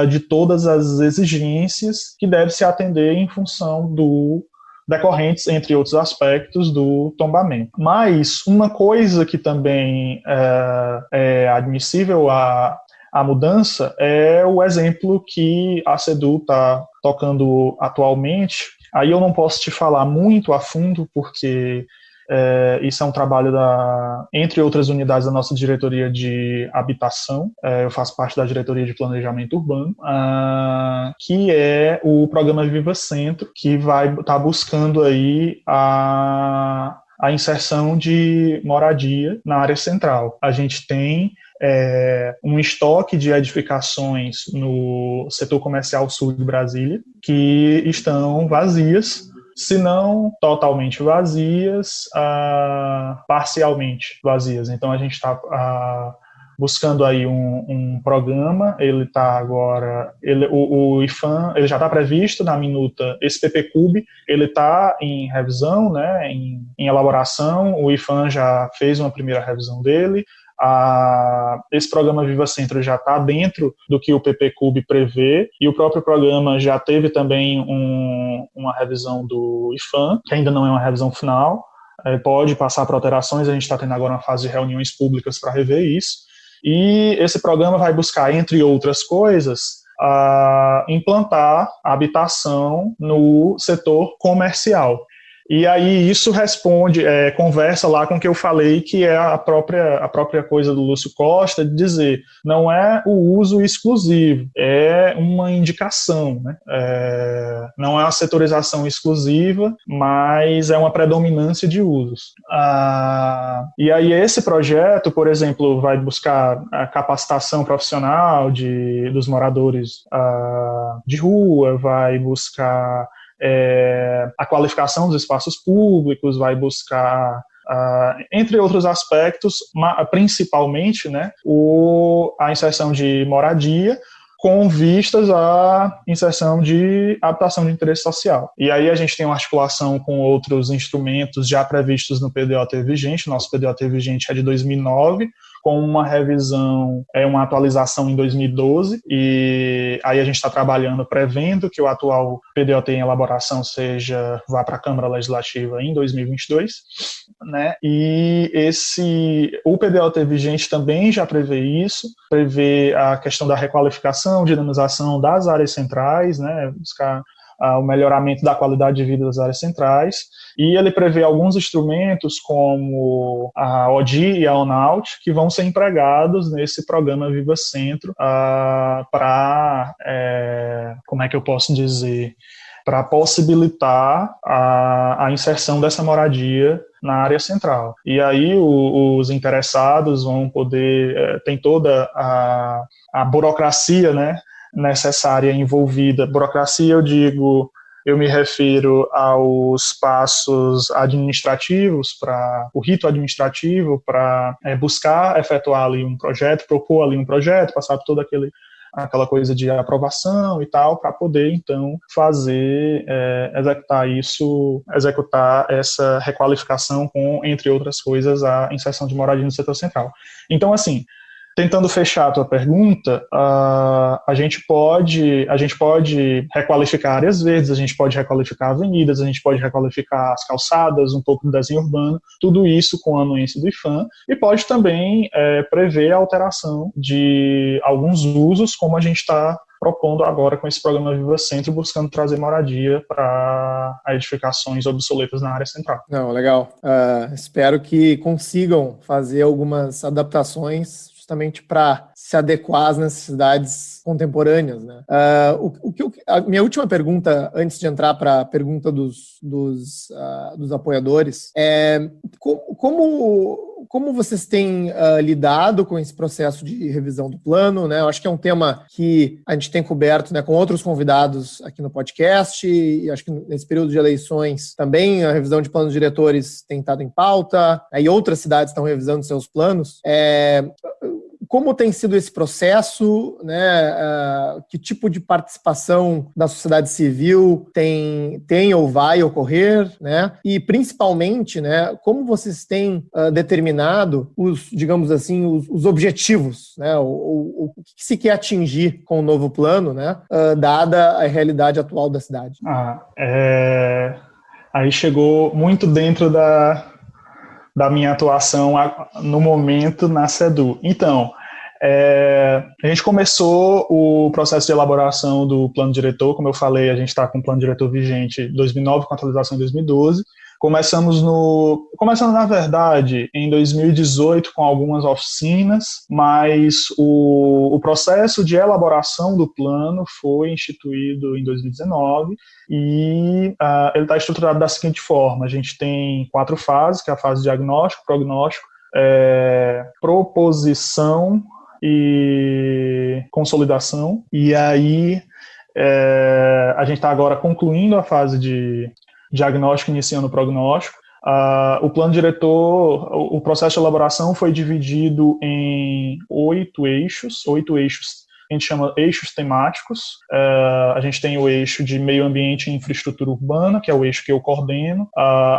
de todas as exigências que deve se atender em função decorrentes, entre outros aspectos, do tombamento. Mas uma coisa que também é admissível a mudança é o exemplo que a SEDU está tocando atualmente. Aí eu não posso te falar muito a fundo, porque isso é um trabalho entre outras unidades da nossa diretoria de habitação. Eu faço parte da diretoria de planejamento urbano, que é o programa Viva Centro, que vai estar buscando aí a inserção de moradia na área central. A gente tem um estoque de edificações no setor comercial sul de Brasília que estão vazias, se não totalmente vazias, parcialmente vazias. Então a gente está buscando aí um programa. Ele está agora, o IPHAN, ele já está previsto na minuta. Esse PPCUB, ele está em revisão, né, em elaboração. O IPHAN já fez uma primeira revisão dele. Esse programa Viva Centro já está dentro do que o PPCUB prevê, e o próprio programa já teve também uma revisão do IPHAN, que ainda não é uma revisão final, pode passar para alterações. A gente está tendo agora uma fase de reuniões públicas para rever isso, e esse programa vai buscar, entre outras coisas, implantar a habitação no setor comercial. E aí isso conversa lá com o que eu falei, que é a própria coisa do Lúcio Costa, de dizer, não é o uso exclusivo, é uma indicação, né? Não é uma setorização exclusiva, mas é uma predominância de usos. E aí esse projeto, por exemplo, vai buscar a capacitação profissional dos moradores de rua, vai buscar a qualificação dos espaços públicos, vai buscar, entre outros aspectos, principalmente, né, a inserção de moradia, com vistas à inserção de habitação de interesse social. E aí a gente tem uma articulação com outros instrumentos já previstos no PDOT vigente. Nosso PDOT vigente é de 2009, com uma revisão, uma atualização em 2012, e aí a gente está trabalhando, prevendo que o atual PDOT em elaboração vá para a Câmara Legislativa em 2022, né? E o PDOT vigente também já prevê isso, prevê a questão da requalificação, dinamização das áreas centrais, né? Buscar o melhoramento da qualidade de vida das áreas centrais, e ele prevê alguns instrumentos como a ODI e a ONAUT, que vão ser empregados nesse programa Viva Centro para, como é que eu posso dizer, para possibilitar a inserção dessa moradia na área central. E aí os interessados vão poder, tem toda a burocracia, né, necessária envolvida. Burocracia, eu me refiro aos passos administrativos, para o rito administrativo, para buscar efetuar ali um projeto, propor ali um projeto, passar por toda aquela coisa de aprovação e tal, para poder, então, executar essa requalificação com, entre outras coisas, a inserção de moradia no setor central. Então, assim, tentando fechar a tua pergunta, a gente pode requalificar áreas verdes, a gente pode requalificar avenidas, a gente pode requalificar as calçadas, um pouco do desenho urbano, tudo isso com a anuência do IPHAN, e pode também prever a alteração de alguns usos, como a gente está propondo agora com esse programa Viva Centro, buscando trazer moradia para edificações obsoletas na área central. Não, legal. Espero que consigam fazer algumas adaptações justamente para se adequar às necessidades contemporâneas, né? A minha última pergunta, antes de entrar para a pergunta dos apoiadores, é como vocês têm lidado com esse processo de revisão do plano, né? Eu acho que é um tema que a gente tem coberto, né, com outros convidados aqui no podcast, e acho que nesse período de eleições também a revisão de planos diretores tem estado em pauta, e outras cidades estão revisando seus planos. Como tem sido esse processo, né? Que tipo de participação da sociedade civil tem ou vai ocorrer, né? E principalmente, né, como vocês têm determinado digamos assim, os objetivos, né? O que se quer atingir com o novo plano, né? Dada a realidade atual da cidade. Aí chegou muito dentro da minha atuação no momento na SEDU. Então, a gente começou o processo de elaboração do plano diretor. Como eu falei, a gente está com o plano diretor vigente em 2009, com atualização em 2012. Começamos, na verdade, em 2018 com algumas oficinas, mas o processo de elaboração do plano foi instituído em 2019 e ele está estruturado da seguinte forma: a gente tem 4 fases, que é a fase diagnóstico, prognóstico, proposição e consolidação. E aí a gente está agora concluindo a fase de diagnóstico, iniciando o prognóstico. O plano diretor, o processo de elaboração foi dividido em 8 eixos, a gente chama eixos temáticos. A gente tem o eixo de meio ambiente e infraestrutura urbana, que é o eixo que eu coordeno,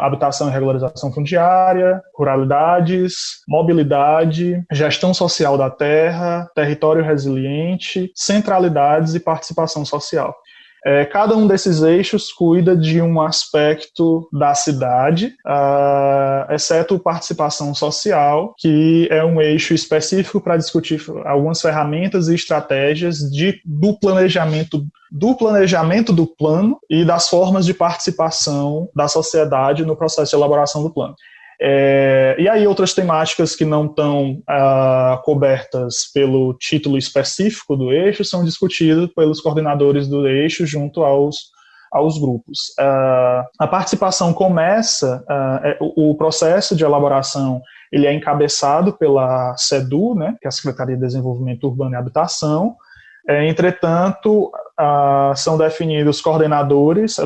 habitação e regularização fundiária, ruralidades, mobilidade, gestão social da terra, território resiliente, centralidades e participação social. Cada um desses eixos cuida de um aspecto da cidade, exceto participação social, que é um eixo específico para discutir algumas ferramentas e estratégias do planejamento do plano e das formas de participação da sociedade no processo de elaboração do plano. E aí outras temáticas que não estão cobertas pelo título específico do eixo são discutidas pelos coordenadores do eixo junto aos grupos. A participação começa, o processo de elaboração ele é encabeçado pela SEDU, né, que é a Secretaria de Desenvolvimento Urbano e Habitação. Entretanto, são definidos coordenadores.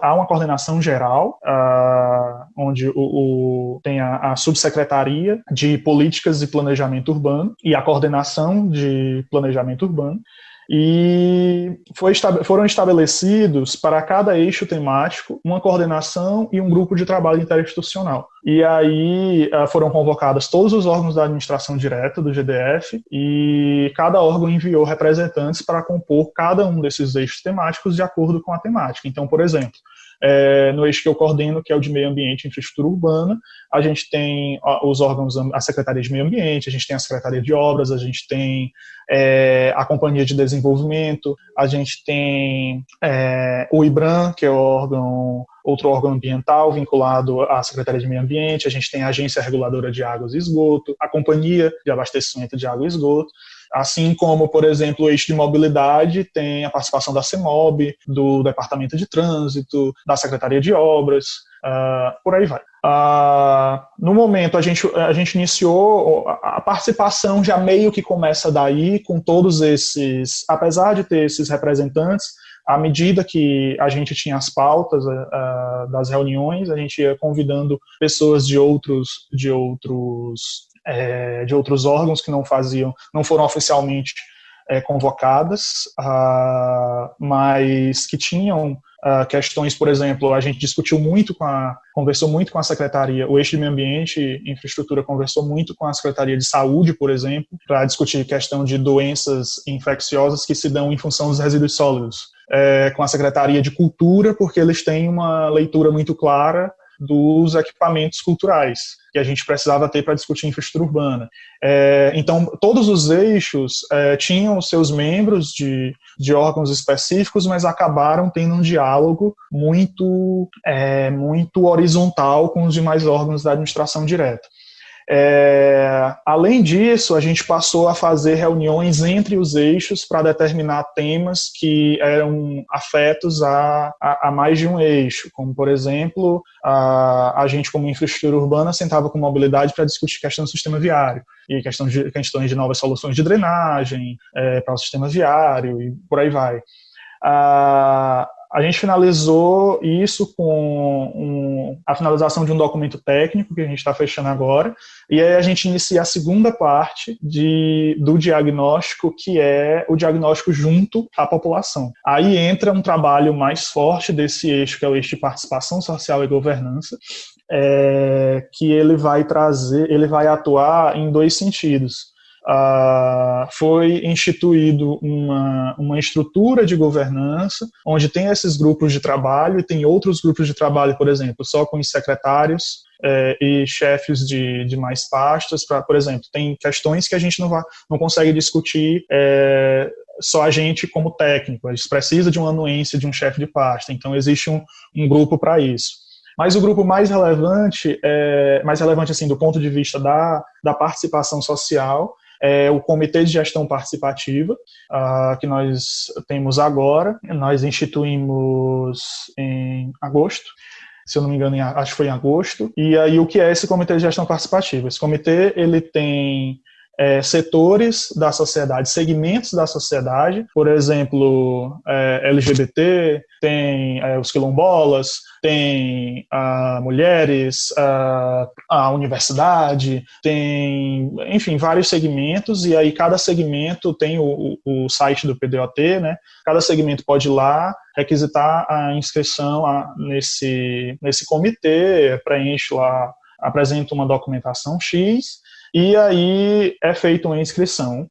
Há uma coordenação geral, onde tem a subsecretaria de políticas e planejamento urbano e a coordenação de planejamento urbano. E foram estabelecidos para cada eixo temático uma coordenação e um grupo de trabalho interinstitucional. E aí foram convocados todos os órgãos da administração direta do GDF e cada órgão enviou representantes para compor cada um desses eixos temáticos de acordo com a temática. Então, por exemplo, no eixo que eu coordeno, que é o de Meio Ambiente e Infraestrutura Urbana, a gente tem os órgãos, a Secretaria de Meio Ambiente, a gente tem a Secretaria de Obras, a gente tem a Companhia de Desenvolvimento, a gente tem o IBRAM, que é outro órgão ambiental vinculado à Secretaria de Meio Ambiente, a gente tem a Agência Reguladora de Águas e Esgoto, a Companhia de Abastecimento de Água e Esgoto, assim como, por exemplo, o eixo de mobilidade tem a participação da CEMOB, do Departamento de Trânsito, da Secretaria de Obras, por aí vai. No momento, a gente iniciou a participação, já meio que começa daí, com todos esses, apesar de ter esses representantes, à medida que a gente tinha as pautas das reuniões, a gente ia convidando pessoas de outros órgãos que não foram oficialmente convocadas, mas que tinham questões, por exemplo, a gente conversou muito com a Secretaria, o eixo de Meio Ambiente e Infraestrutura conversou muito com a Secretaria de Saúde, por exemplo, para discutir questão de doenças infecciosas que se dão em função dos resíduos sólidos. Com a Secretaria de Cultura, porque eles têm uma leitura muito clara dos equipamentos culturais que a gente precisava ter para discutir infraestrutura urbana. Então, todos os eixos tinham os seus membros de órgãos específicos, mas acabaram tendo um diálogo muito horizontal com os demais órgãos da administração direta. Além disso, a gente passou a fazer reuniões entre os eixos para determinar temas que eram afetos a mais de um eixo, como, por exemplo, a gente, como infraestrutura urbana, sentava com mobilidade para discutir questão do sistema viário e questões de novas soluções de drenagem para o sistema viário e por aí vai. A gente finalizou isso com a finalização de um documento técnico que a gente está fechando agora, e aí a gente inicia a segunda parte do diagnóstico, que é o diagnóstico junto à população. Aí entra um trabalho mais forte desse eixo, que é o eixo de participação social e governança, que ele vai atuar em dois sentidos. Foi instituído uma estrutura de governança, onde tem esses grupos de trabalho e tem outros grupos de trabalho, por exemplo, só com os secretários e chefes de mais pastas. Por exemplo, tem questões que a gente não consegue discutir só a gente como técnico, a gente precisa de uma anuência de um chefe de pasta, então existe um grupo para isso. Mas o grupo mais relevante assim, do ponto de vista da participação social, é o Comitê de Gestão Participativa, que nós temos agora. Nós instituímos em agosto, se eu não me engano, acho que foi em agosto. E aí, o que é esse Comitê de Gestão Participativa? Esse comitê ele tem setores da sociedade, segmentos da sociedade, por exemplo, LGBT, tem os quilombolas, tem mulheres, a universidade, tem, enfim, vários segmentos, e aí cada segmento tem o site do PDOT, né? Cada segmento pode ir lá, requisitar a inscrição nesse comitê, preenche lá, apresenta uma documentação X, e aí é feita uma inscrição.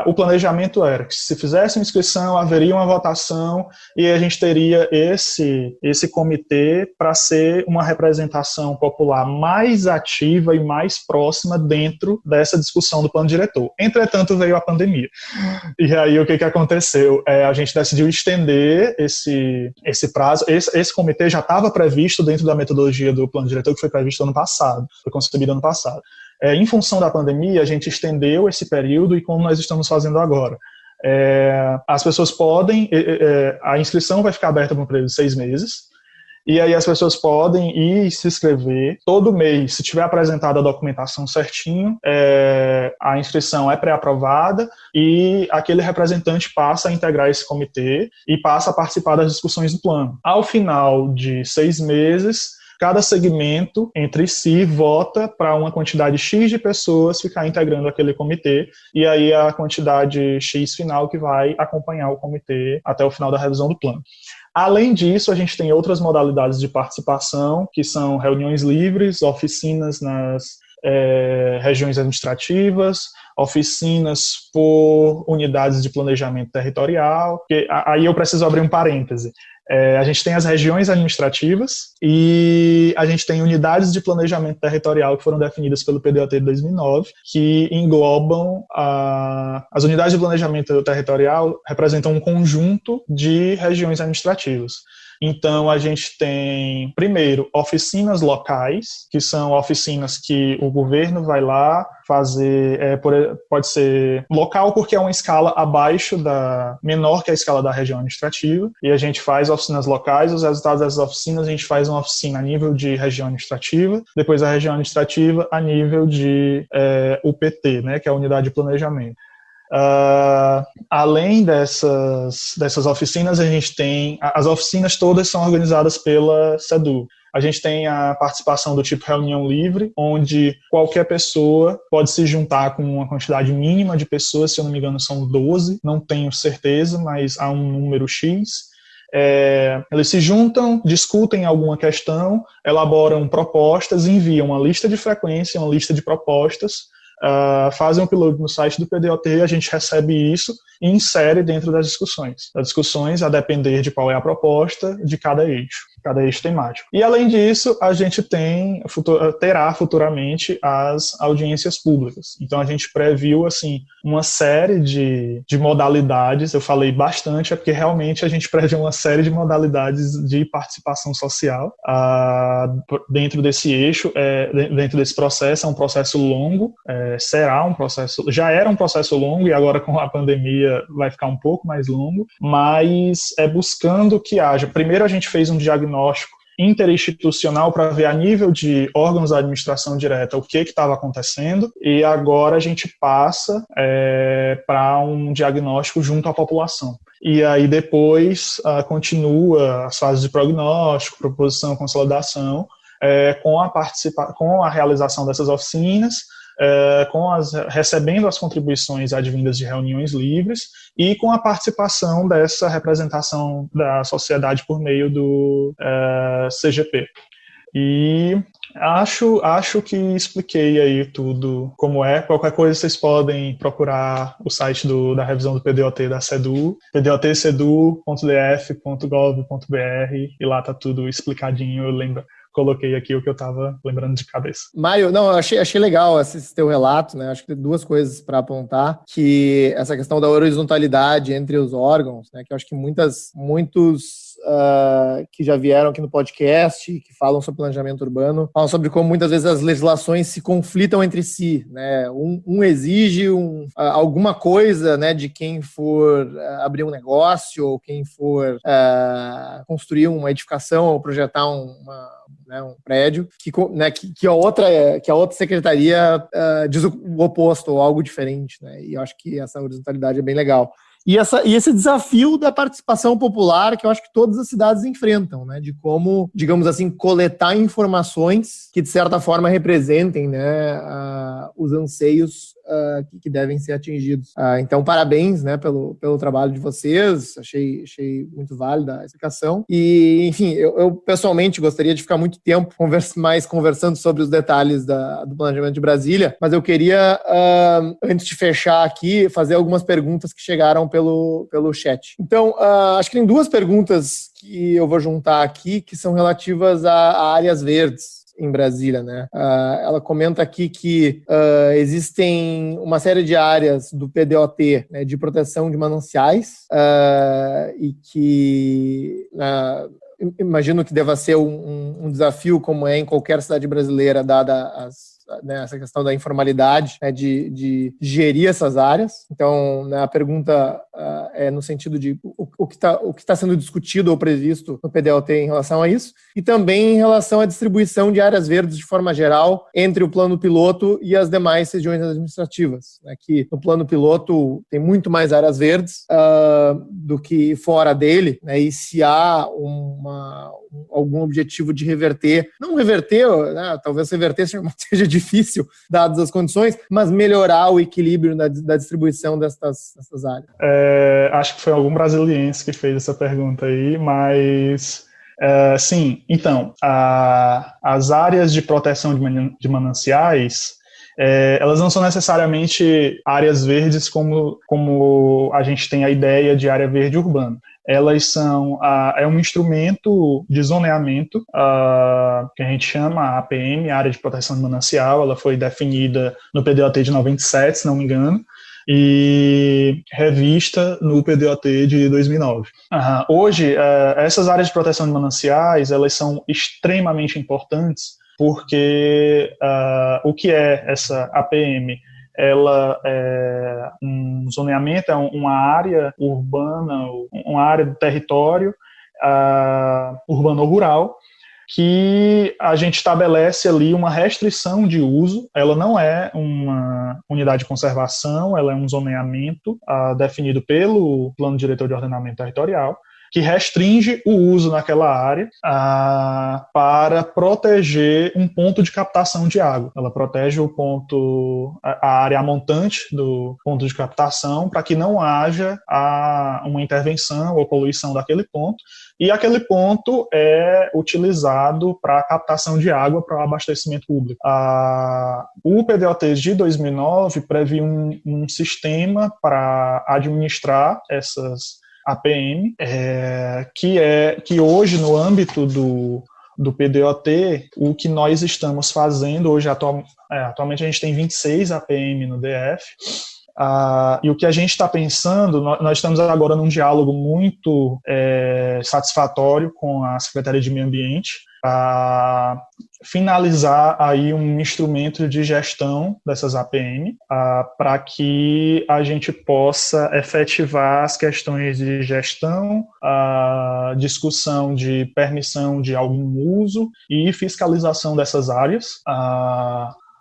O planejamento era que, se fizesse uma inscrição, haveria uma votação e a gente teria esse comitê para ser uma representação popular mais ativa e mais próxima dentro dessa discussão do plano diretor. Entretanto, veio a pandemia. E aí o que aconteceu? A gente decidiu estender esse prazo. Esse comitê já estava previsto dentro da metodologia do plano diretor, que foi previsto ano passado, foi concebido ano passado. Em função da pandemia, a gente estendeu esse período, e como nós estamos fazendo agora, as pessoas podem, a inscrição vai ficar aberta por um período de 6 meses, e aí as pessoas podem ir se inscrever todo mês. Se tiver apresentada a documentação certinho, a inscrição é pré-aprovada e aquele representante passa a integrar esse comitê e passa a participar das discussões do plano. Ao final de 6 meses, cada segmento entre si vota para uma quantidade X de pessoas ficar integrando aquele comitê, e aí a quantidade X final que vai acompanhar o comitê até o final da revisão do plano. Além disso, a gente tem outras modalidades de participação, que são reuniões livres, oficinas nas regiões administrativas, oficinas por unidades de planejamento territorial. Aí eu preciso abrir um parêntese. A gente tem as regiões administrativas e a gente tem unidades de planejamento territorial que foram definidas pelo PDOT de 2009, que englobam as unidades de planejamento territorial, representam um conjunto de regiões administrativas. Então, a gente tem, primeiro, oficinas locais, que são oficinas que o governo vai lá fazer, pode ser local porque é uma escala menor que a escala da região administrativa, e a gente faz oficinas locais, os resultados dessas oficinas a gente faz uma oficina a nível de região administrativa, depois a região administrativa a nível de UPT, né, que é a unidade de planejamento. Além dessas oficinas, a gente tem, as oficinas todas são organizadas pela SEDU. A gente tem a participação do tipo reunião livre, onde qualquer pessoa pode se juntar com uma quantidade mínima de pessoas, se eu não me engano são 12, não tenho certeza, mas há um número X. Eles se juntam, discutem alguma questão, elaboram propostas, enviam uma lista de frequência, uma lista de propostas, fazem um upload no site do PDOT, a gente recebe isso e insere dentro das discussões. As discussões, a depender de qual é a proposta de cada eixo temático. E além disso, a gente terá futuramente as audiências públicas. Então a gente previu assim, uma série de modalidades, eu falei bastante, porque realmente a gente previu uma série de modalidades de participação social dentro desse eixo, dentro desse processo. É um processo longo, já era um processo longo e agora com a pandemia vai ficar um pouco mais longo, mas buscando que haja. Primeiro a gente fez um diagnóstico interinstitucional para ver a nível de órgãos da administração direta o que estava acontecendo, e agora a gente passa para um diagnóstico junto à população. E aí depois continua as fases de prognóstico, proposição, consolidação, com a realização dessas oficinas, recebendo as contribuições advindas de reuniões livres e com a participação dessa representação da sociedade por meio do CGP. E acho que expliquei aí tudo como é. Qualquer coisa vocês podem procurar o site da revisão do PDOT da SEDU, pdotcedu.df.gov.br, e lá tá tudo explicadinho. Eu coloquei aqui o que eu estava lembrando de cabeça. Mário, não, eu achei legal esse teu relato, né? Acho que tem duas coisas para apontar, que essa questão da horizontalidade entre os órgãos, né? Que eu acho que muitos que já vieram aqui no podcast, que falam sobre planejamento urbano, falam sobre como muitas vezes as legislações se conflitam entre si, né? Um exige alguma coisa, né, de quem for abrir um negócio ou quem for construir uma edificação ou projetar um prédio, que a outra secretaria diz o oposto ou algo diferente, né? E eu acho que essa horizontalidade é bem legal. E esse desafio da participação popular que eu acho que todas as cidades enfrentam, né? De como, digamos assim, coletar informações que, de certa forma, representem, né, os anseios que devem ser atingidos. Então, parabéns, né, pelo trabalho de vocês. Achei muito válida a explicação. E, enfim, eu pessoalmente gostaria de ficar muito tempo conversando sobre os detalhes do planejamento de Brasília, mas eu queria, antes de fechar aqui, fazer algumas perguntas que chegaram pelo chat. Então, acho que tem duas perguntas que eu vou juntar aqui, que são relativas a áreas verdes em Brasília, né? Ela comenta aqui que existem uma série de áreas do PDOT, né, de proteção de mananciais, e que imagino que deva ser um desafio, como é em qualquer cidade brasileira, dada essa questão da informalidade, né, de gerir essas áreas. Então, né, a pergunta é no sentido de o que está sendo discutido ou previsto no PDOT em relação a isso. e também em relação à distribuição de áreas verdes de forma geral entre o plano piloto e as demais regiões administrativas. Que no plano piloto tem muito mais áreas verdes do que fora dele, né? E se há algum objetivo de reverter, não reverter, né? Talvez reverter seja difícil, dadas as condições, mas melhorar o equilíbrio da distribuição dessas áreas. Acho que foi algum brasiliense que fez essa pergunta aí, mas sim, então, as áreas de proteção de mananciais, elas não são necessariamente áreas verdes como a gente tem a ideia de área verde urbana. Elas são um instrumento de zoneamento que a gente chama APM, Área de Proteção de Manancial. Ela foi definida no PDOT de 97, se não me engano, e revista no PDOT de 2009. Hoje, essas áreas de proteção de mananciais, elas são extremamente importantes, porque o que é essa APM? Ela é um zoneamento, é uma área urbana, uma área do território urbano ou rural, que a gente estabelece ali uma restrição de uso. Ela não é uma unidade de conservação, ela é um zoneamento definido pelo Plano Diretor de Ordenamento Territorial, que restringe o uso naquela área para proteger um ponto de captação de água. Ela protege a área montante do ponto de captação para que não haja uma intervenção ou poluição daquele ponto, e aquele ponto é utilizado para a captação de água para o abastecimento público. O PDOT de 2009 previa um sistema para administrar essas APM, que hoje, no âmbito do PDOT, o que nós estamos fazendo hoje, atualmente a gente tem 26 APM no DF, e o que a gente está pensando, nós estamos agora num diálogo muito satisfatório com a Secretaria de Meio Ambiente, para finalizar aí um instrumento de gestão dessas APM, para que a gente possa efetivar as questões de gestão, discussão de permissão de algum uso e fiscalização dessas áreas.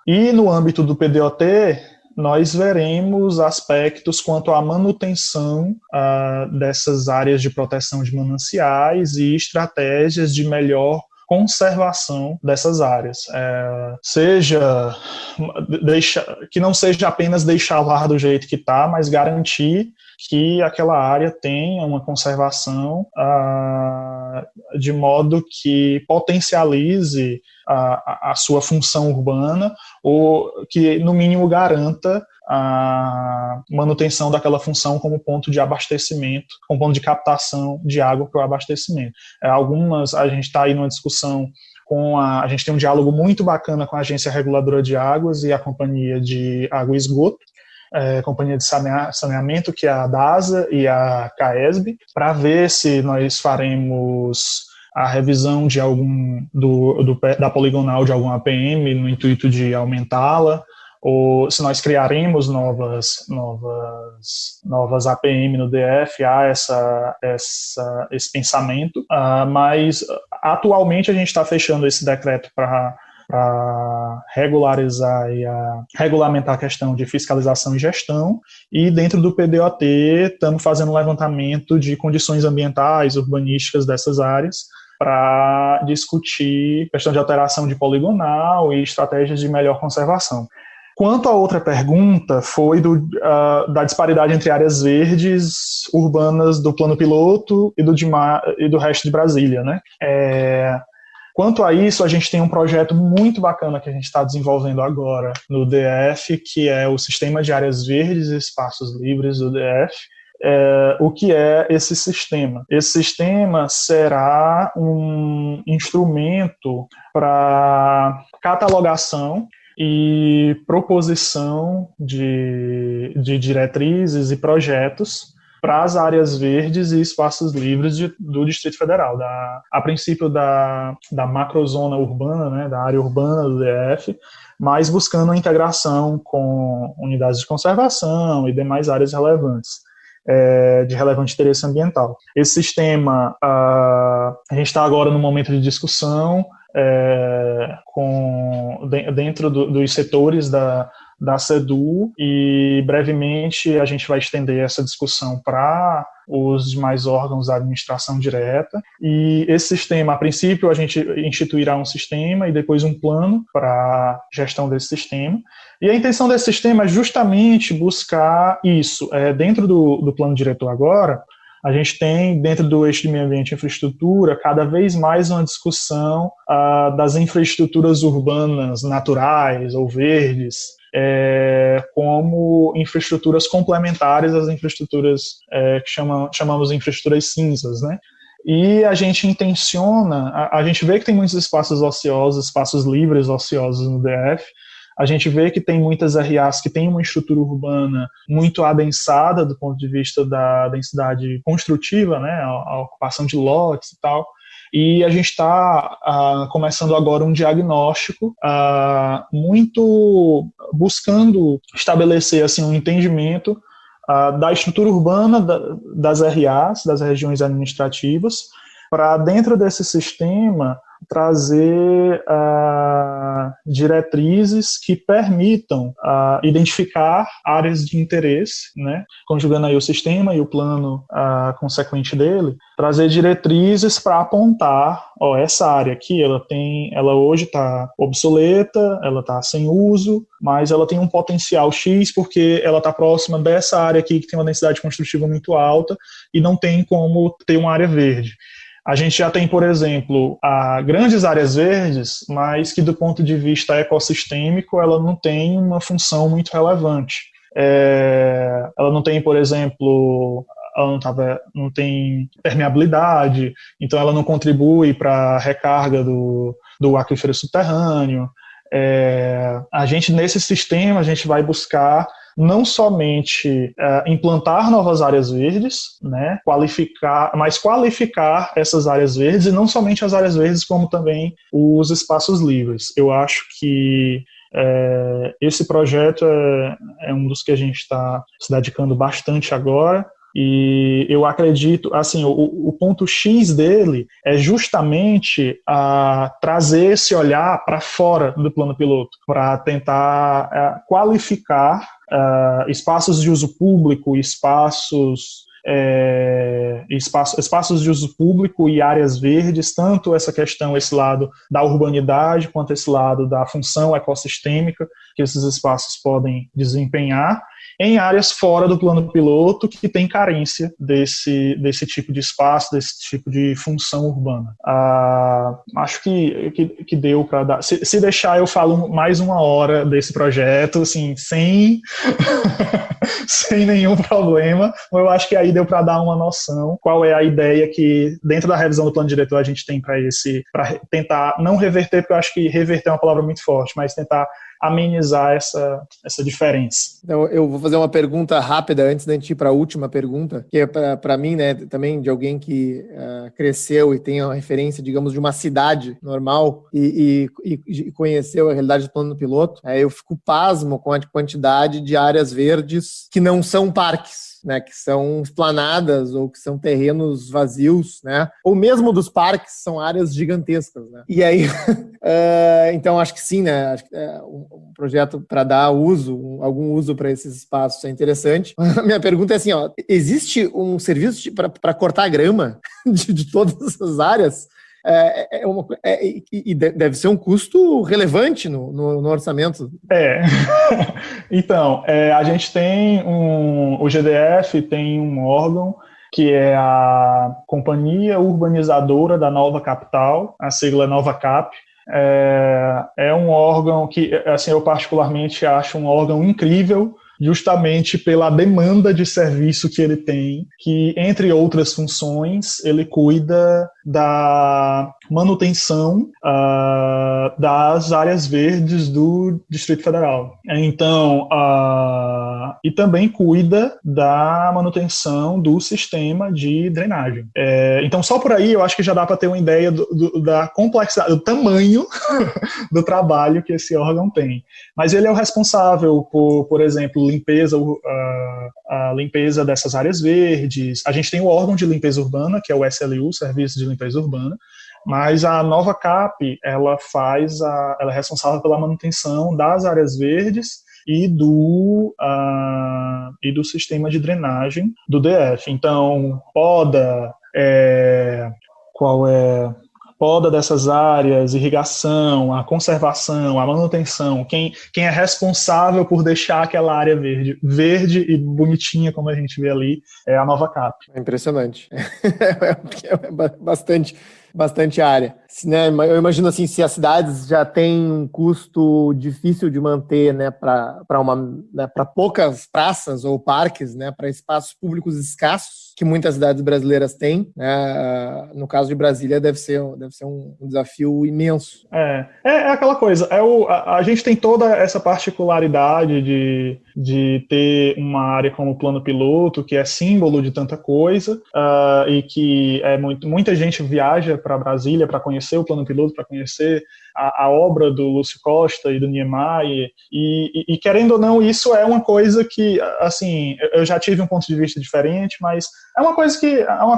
E no âmbito do PDOT, nós veremos aspectos quanto à manutenção dessas áreas de proteção de mananciais e estratégias de melhor conservação dessas áreas. Que não seja apenas deixar lá do jeito que está, mas garantir que aquela área tenha uma conservação de modo que potencialize a sua função urbana, ou que, no mínimo, garanta a manutenção daquela função como ponto de abastecimento, como ponto de captação de água para o abastecimento. A gente está aí numa discussão a gente tem um diálogo muito bacana com a Agência Reguladora de Águas e a Companhia de Água e Esgoto, Companhia de Saneamento, que é a DASA e a CAESB, para ver se nós faremos a revisão de da poligonal de alguma APM no intuito de aumentá-la, ou se nós criaremos novas APM no DF, há esse pensamento, mas atualmente a gente está fechando esse decreto para regularizar e regulamentar a questão de fiscalização e gestão, e dentro do PDOT estamos fazendo um levantamento de condições ambientais, urbanísticas dessas áreas, para discutir questão de alteração de poligonal e estratégias de melhor conservação. Quanto à outra pergunta, foi da disparidade entre áreas verdes urbanas do plano piloto e do resto de Brasília, né? Quanto a isso, a gente tem um projeto muito bacana que a gente está desenvolvendo agora no DF, que é o Sistema de Áreas Verdes e Espaços Livres do DF. O que é esse sistema? Esse sistema será um instrumento para catalogação e proposição de diretrizes e projetos para as áreas verdes e espaços livres do Distrito Federal, a princípio da macrozona urbana, né, da área urbana do DF, mas buscando a integração com unidades de conservação e demais áreas relevantes. de relevante interesse ambiental. Esse sistema, a gente está agora no momento de discussão dentro dos setores da SEDU, e brevemente a gente vai estender essa discussão para os demais órgãos da administração direta. E esse sistema, a princípio, a gente instituirá um sistema e depois um plano para gestão desse sistema. E a intenção desse sistema é justamente buscar isso. Dentro do plano diretor agora, a gente tem, dentro do eixo de meio ambiente e infraestrutura, cada vez mais uma discussão das infraestruturas urbanas naturais ou verdes, como infraestruturas complementares às infraestruturas que chamamos de infraestruturas cinzas, né? E a gente intenciona, a gente vê que tem muitos espaços ociosos, espaços livres ociosos no DF. A gente vê que tem muitas RAs que têm uma estrutura urbana muito adensada do ponto de vista da densidade construtiva, né, a ocupação de lotes e tal. E a gente está começando agora um diagnóstico muito buscando estabelecer assim, um entendimento da estrutura urbana das RAs, das regiões administrativas, para dentro desse sistema trazer diretrizes que permitam identificar áreas de interesse, né? Conjugando aí o sistema e o plano consequente dele, trazer diretrizes para apontar, essa área aqui, ela hoje está obsoleta, ela está sem uso, mas ela tem um potencial X porque ela está próxima dessa área aqui que tem uma densidade construtiva muito alta e não tem como ter uma área verde. A gente já tem, por exemplo, grandes áreas verdes, mas que do ponto de vista ecossistêmico ela não tem uma função muito relevante. Ela não tem, por exemplo, não tem permeabilidade, então ela não contribui para a recarga do aquífero subterrâneo. Nesse sistema, a gente vai buscar não somente implantar novas áreas verdes, né, mas qualificar essas áreas verdes, e não somente as áreas verdes, como também os espaços livres. Eu acho que esse projeto é um dos que a gente está se dedicando bastante agora, e eu acredito, assim, o ponto X dele é justamente trazer esse olhar para fora do plano piloto, para tentar qualificar espaços de uso público, espaços de uso público e áreas verdes, tanto esse lado da urbanidade, quanto esse lado da função ecossistêmica que esses espaços podem desempenhar, em áreas fora do plano piloto que tem carência desse tipo de espaço, desse tipo de função urbana. Acho que deu para dar. Se deixar, eu falo mais 1 hora desse projeto, assim, sem nenhum problema. Eu acho que aí deu para dar uma noção qual é a ideia que, dentro da revisão do plano diretor, a gente tem para tentar não reverter, porque eu acho que reverter é uma palavra muito forte, mas tentar amenizar essa diferença. Então, eu vou fazer uma pergunta rápida antes da gente ir para a última pergunta, que é para mim, né, também de alguém que cresceu e tem a referência, digamos, de uma cidade normal e conheceu a realidade do plano piloto. Eu fico pasmo com a quantidade de áreas verdes que não são parques, né, que são esplanadas ou que são terrenos vazios, né, ou mesmo dos parques são áreas gigantescas, né. E aí, então acho que sim, né, acho que um projeto para dar algum uso para esses espaços é interessante. A minha pergunta é assim, existe um serviço para cortar grama de todas essas áreas? E deve ser um custo relevante no orçamento. Então, a gente tem o GDF tem um órgão que é a Companhia Urbanizadora da Nova Capital, a sigla é NovaCap. É um órgão que, assim, eu particularmente acho um órgão incrível, justamente pela demanda de serviço que ele tem, que, entre outras funções, ele cuida da manutenção das áreas verdes do Distrito Federal. Então, e também cuida da manutenção do sistema de drenagem. Então, só por aí eu acho que já dá para ter uma ideia da complexidade, do tamanho do trabalho que esse órgão tem. Mas ele é o responsável por exemplo, a limpeza dessas áreas verdes. A gente tem o órgão de limpeza urbana, que é o SLU, Serviço de Limpeza Urbana, mas a nova CAP, ela é responsável pela manutenção das áreas verdes e do sistema de drenagem do DF. Então, poda dessas áreas, irrigação, a conservação, a manutenção, quem é responsável por deixar aquela área verde e bonitinha, como a gente vê ali, é a nova CAP. É impressionante. Bastante área. Né, eu imagino assim, se as cidades já têm um custo difícil de manter, né, para poucas praças ou parques, né, para espaços públicos escassos, que muitas cidades brasileiras têm, né, no caso de Brasília deve ser um desafio imenso. É aquela coisa, a gente tem toda essa particularidade de ter uma área como o plano piloto, que é símbolo de tanta coisa, e que muita gente viaja para Brasília para conhecer o plano piloto, para conhecer a obra do Lúcio Costa e do Niemeyer, e querendo ou não, isso é uma coisa que, assim, eu já tive um ponto de vista diferente, mas é uma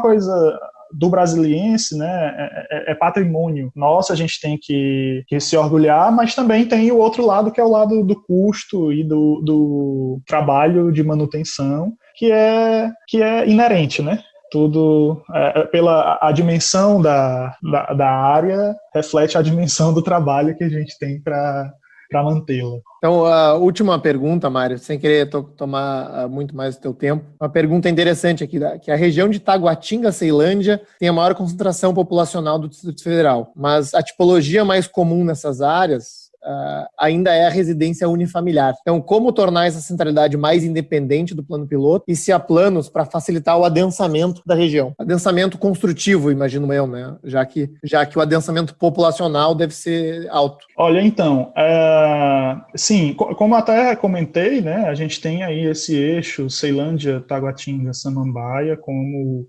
coisa do brasiliense, né, é patrimônio nosso, a gente tem que se orgulhar, mas também tem o outro lado, que é o lado do custo e do trabalho de manutenção, que é inerente, né? Tudo pela a dimensão da área reflete a dimensão do trabalho que a gente tem para mantê-la. Então, a última pergunta, Mário, sem querer tomar muito mais do teu tempo, uma pergunta interessante aqui, que a região de Taguatinga, Ceilândia, tem a maior concentração populacional do Distrito Federal, mas a tipologia mais comum nessas áreas ainda é a residência unifamiliar. Então, como tornar essa centralidade mais independente do plano piloto e se há planos para facilitar o adensamento da região? Adensamento construtivo, imagino eu, né? Já que o adensamento populacional deve ser alto. Olha, então, sim, como até comentei, né, a gente tem aí esse eixo Ceilândia, Taguatinga, Samambaia como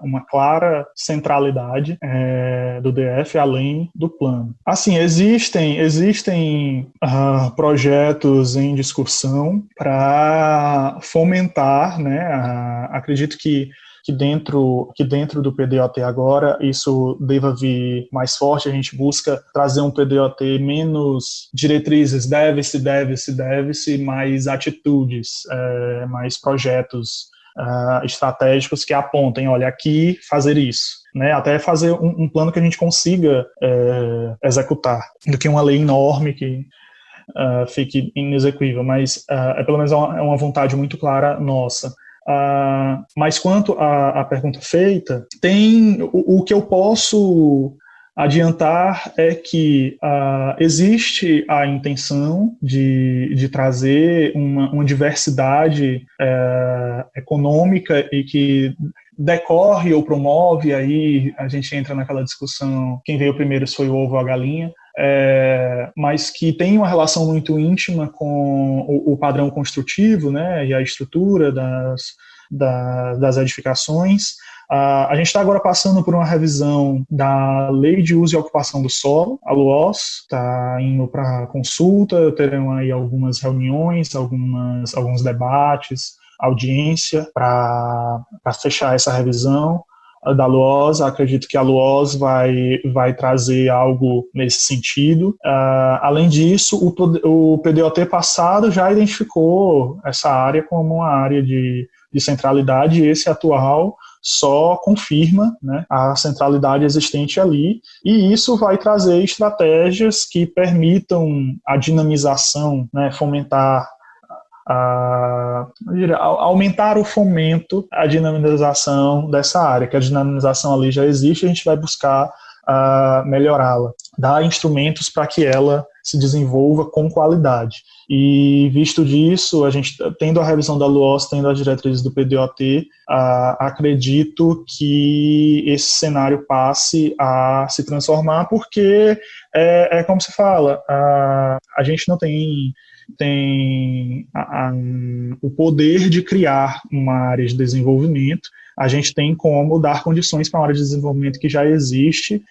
uma clara centralidade do DF além do plano. Assim, existem projetos em discussão para fomentar, né, acredito que dentro do PDOT agora isso deva vir mais forte, a gente busca trazer um PDOT menos diretrizes, deve-se, mais atitudes, mais projetos estratégicos que apontem, olha, aqui fazer isso, né? Até fazer um plano que a gente consiga executar, do que uma lei enorme que fique inexequível, mas pelo menos é uma vontade muito clara nossa. Mas quanto à pergunta feita, o que eu posso adiantar é que existe a intenção de trazer uma diversidade econômica e que decorre ou promove, aí a gente entra naquela discussão, quem veio primeiro se foi o ovo ou a galinha, mas que tem uma relação muito íntima com o padrão construtivo, né, e a estrutura das edificações. A gente está agora passando por uma revisão da Lei de Uso e Ocupação do Solo, a LUOS, está indo para consulta, terão aí algumas reuniões, alguns debates, audiência para fechar essa revisão da LUOS. Acredito que a LUOS vai trazer algo nesse sentido. Além disso, o PDOT passado já identificou essa área como uma área de centralidade, e esse atual só confirma, né, a centralidade existente ali, e isso vai trazer estratégias que permitam a dinamização, né, fomentar aumentar o fomento, a dinamização dessa área, que a dinamização ali já existe, a gente vai buscar melhorá-la, dar instrumentos para que ela se desenvolva com qualidade. E visto disso, a gente tendo a revisão da LUOS, tendo as diretrizes do PDOT, acredito que esse cenário passe a se transformar, porque é como se fala, a gente não tem o poder de criar uma área de desenvolvimento. A gente tem como dar condições para uma área de desenvolvimento que já existe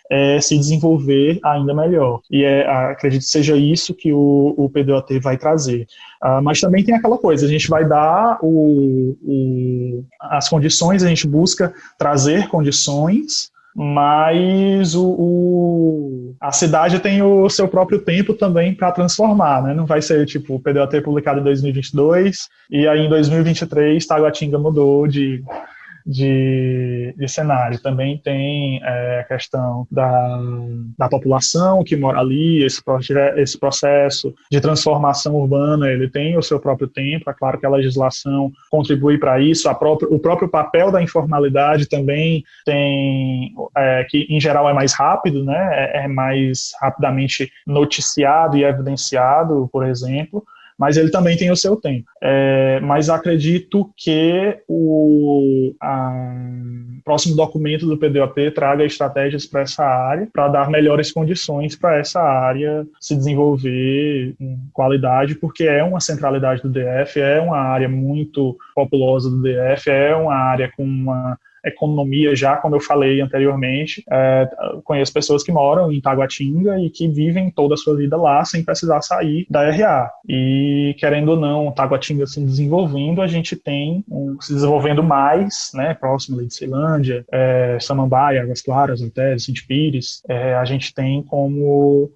se desenvolver ainda melhor. E acredito que seja isso que o PDOT vai trazer. Mas também tem aquela coisa, a gente vai dar as condições, a gente busca trazer condições, mas a cidade tem o seu próprio tempo também para transformar, né? Não vai ser tipo o PDOT publicado em 2022 e aí em 2023 Taguatinga mudou de cenário. Também tem a questão da população que mora ali, esse processo de transformação urbana, ele tem o seu próprio tempo. É claro que a legislação contribui para isso, o próprio papel da informalidade também tem, que em geral é mais rápido, né? É mais rapidamente noticiado e evidenciado, por exemplo, mas ele também tem o seu tempo. Mas acredito que o próximo documento do PDOT traga estratégias para essa área, para dar melhores condições para essa área se desenvolver com qualidade, porque é uma centralidade do DF, é uma área muito populosa do DF, é uma área com uma economia já, como eu falei anteriormente. Conheço pessoas que moram em Taguatinga e que vivem toda a sua vida lá sem precisar sair da RA. E, querendo ou não, Taguatinga se desenvolvendo, a gente tem se desenvolvendo mais, né, próximo ali de Ceilândia, Samambaia, Águas Claras, até Vicente Pires, a gente tem como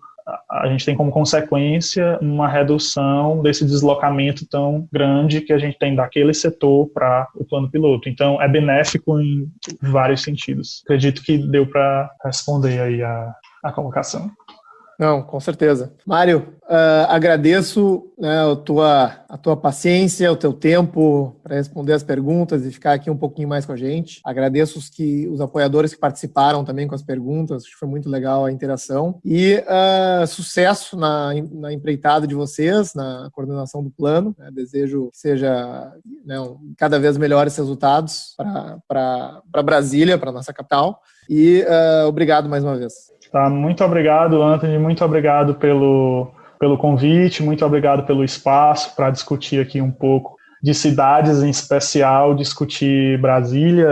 consequência uma redução desse deslocamento tão grande que a gente tem daquele setor para o plano piloto. Então, é benéfico em vários sentidos. Acredito que deu para responder aí a colocação. Não, com certeza. Mário, agradeço, né, a tua paciência, o teu tempo para responder as perguntas e ficar aqui um pouquinho mais com a gente. Agradeço os apoiadores que participaram também com as perguntas, acho que foi muito legal a interação. E sucesso na empreitada de vocês, na coordenação do plano. Desejo que seja, né, cada vez melhores resultados para Brasília, para a nossa capital. E obrigado mais uma vez. Tá, muito obrigado, Anthony, muito obrigado pelo convite, muito obrigado pelo espaço para discutir aqui um pouco de cidades, em especial discutir Brasília.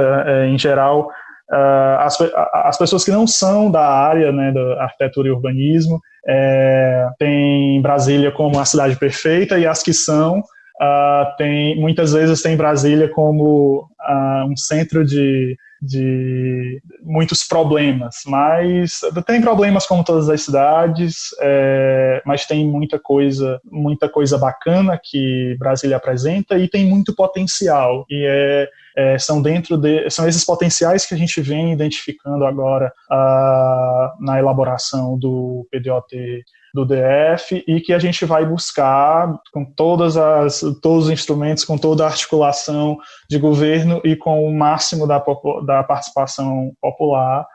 Em geral, as pessoas que não são da área, né, da arquitetura e urbanismo, tem Brasília como a cidade perfeita, e as que são, muitas vezes tem Brasília como um centro de muitos problemas, mas tem problemas como todas as cidades, mas tem muita coisa bacana que Brasília apresenta e tem muito potencial, e são esses potenciais que a gente vem identificando agora na elaboração do PDOT do DF, e que a gente vai buscar com todos os instrumentos, com toda a articulação de governo e com o máximo da participação popular,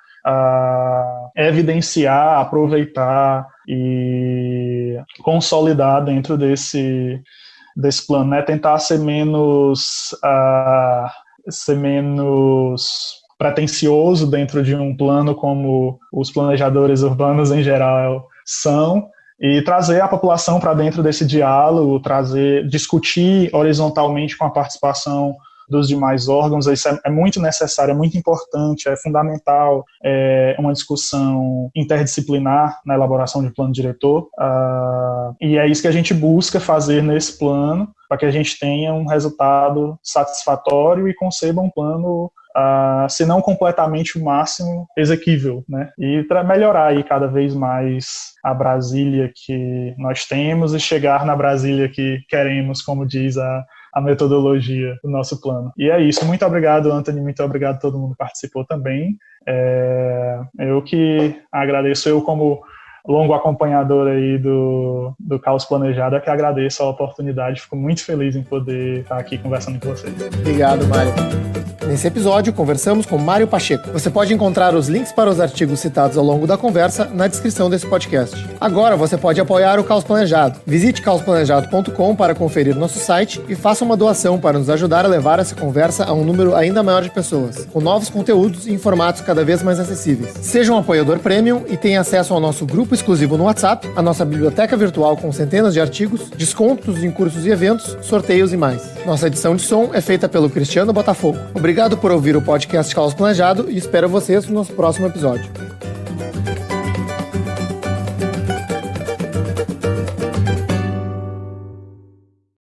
evidenciar, aproveitar e consolidar dentro desse plano, né? Tentar ser menos pretensioso dentro de um plano como os planejadores urbanos em geral são, e trazer a população para dentro desse diálogo, discutir horizontalmente com a participação dos demais órgãos. Isso é muito necessário, é muito importante, é fundamental, uma discussão interdisciplinar na elaboração de plano diretor, e é isso que a gente busca fazer nesse plano, para que a gente tenha um resultado satisfatório e conceba um plano, se não completamente, o máximo exequível, né? E para melhorar aí cada vez mais a Brasília que nós temos e chegar na Brasília que queremos, como diz a metodologia do nosso plano. E é isso. Muito obrigado, Anthony. Muito obrigado a todo mundo que participou também. Eu que agradeço. Eu, como longo acompanhador aí do Caos Planejado, é que agradeço a oportunidade, fico muito feliz em poder estar aqui conversando com vocês. Obrigado, Mário. Nesse episódio, conversamos com Mário Pacheco. Você pode encontrar os links para os artigos citados ao longo da conversa na descrição desse podcast. Agora você pode apoiar o Caos Planejado. Visite caosplanejado.com para conferir nosso site e faça uma doação para nos ajudar a levar essa conversa a um número ainda maior de pessoas, com novos conteúdos em formatos cada vez mais acessíveis. Seja um apoiador premium e tenha acesso ao nosso grupo exclusivo no WhatsApp, a nossa biblioteca virtual com centenas de artigos, descontos em cursos e eventos, sorteios e mais. Nossa edição de som é feita pelo Cristiano Botafogo. Obrigado por ouvir o podcast Caos Planejado e espero vocês no nosso próximo episódio.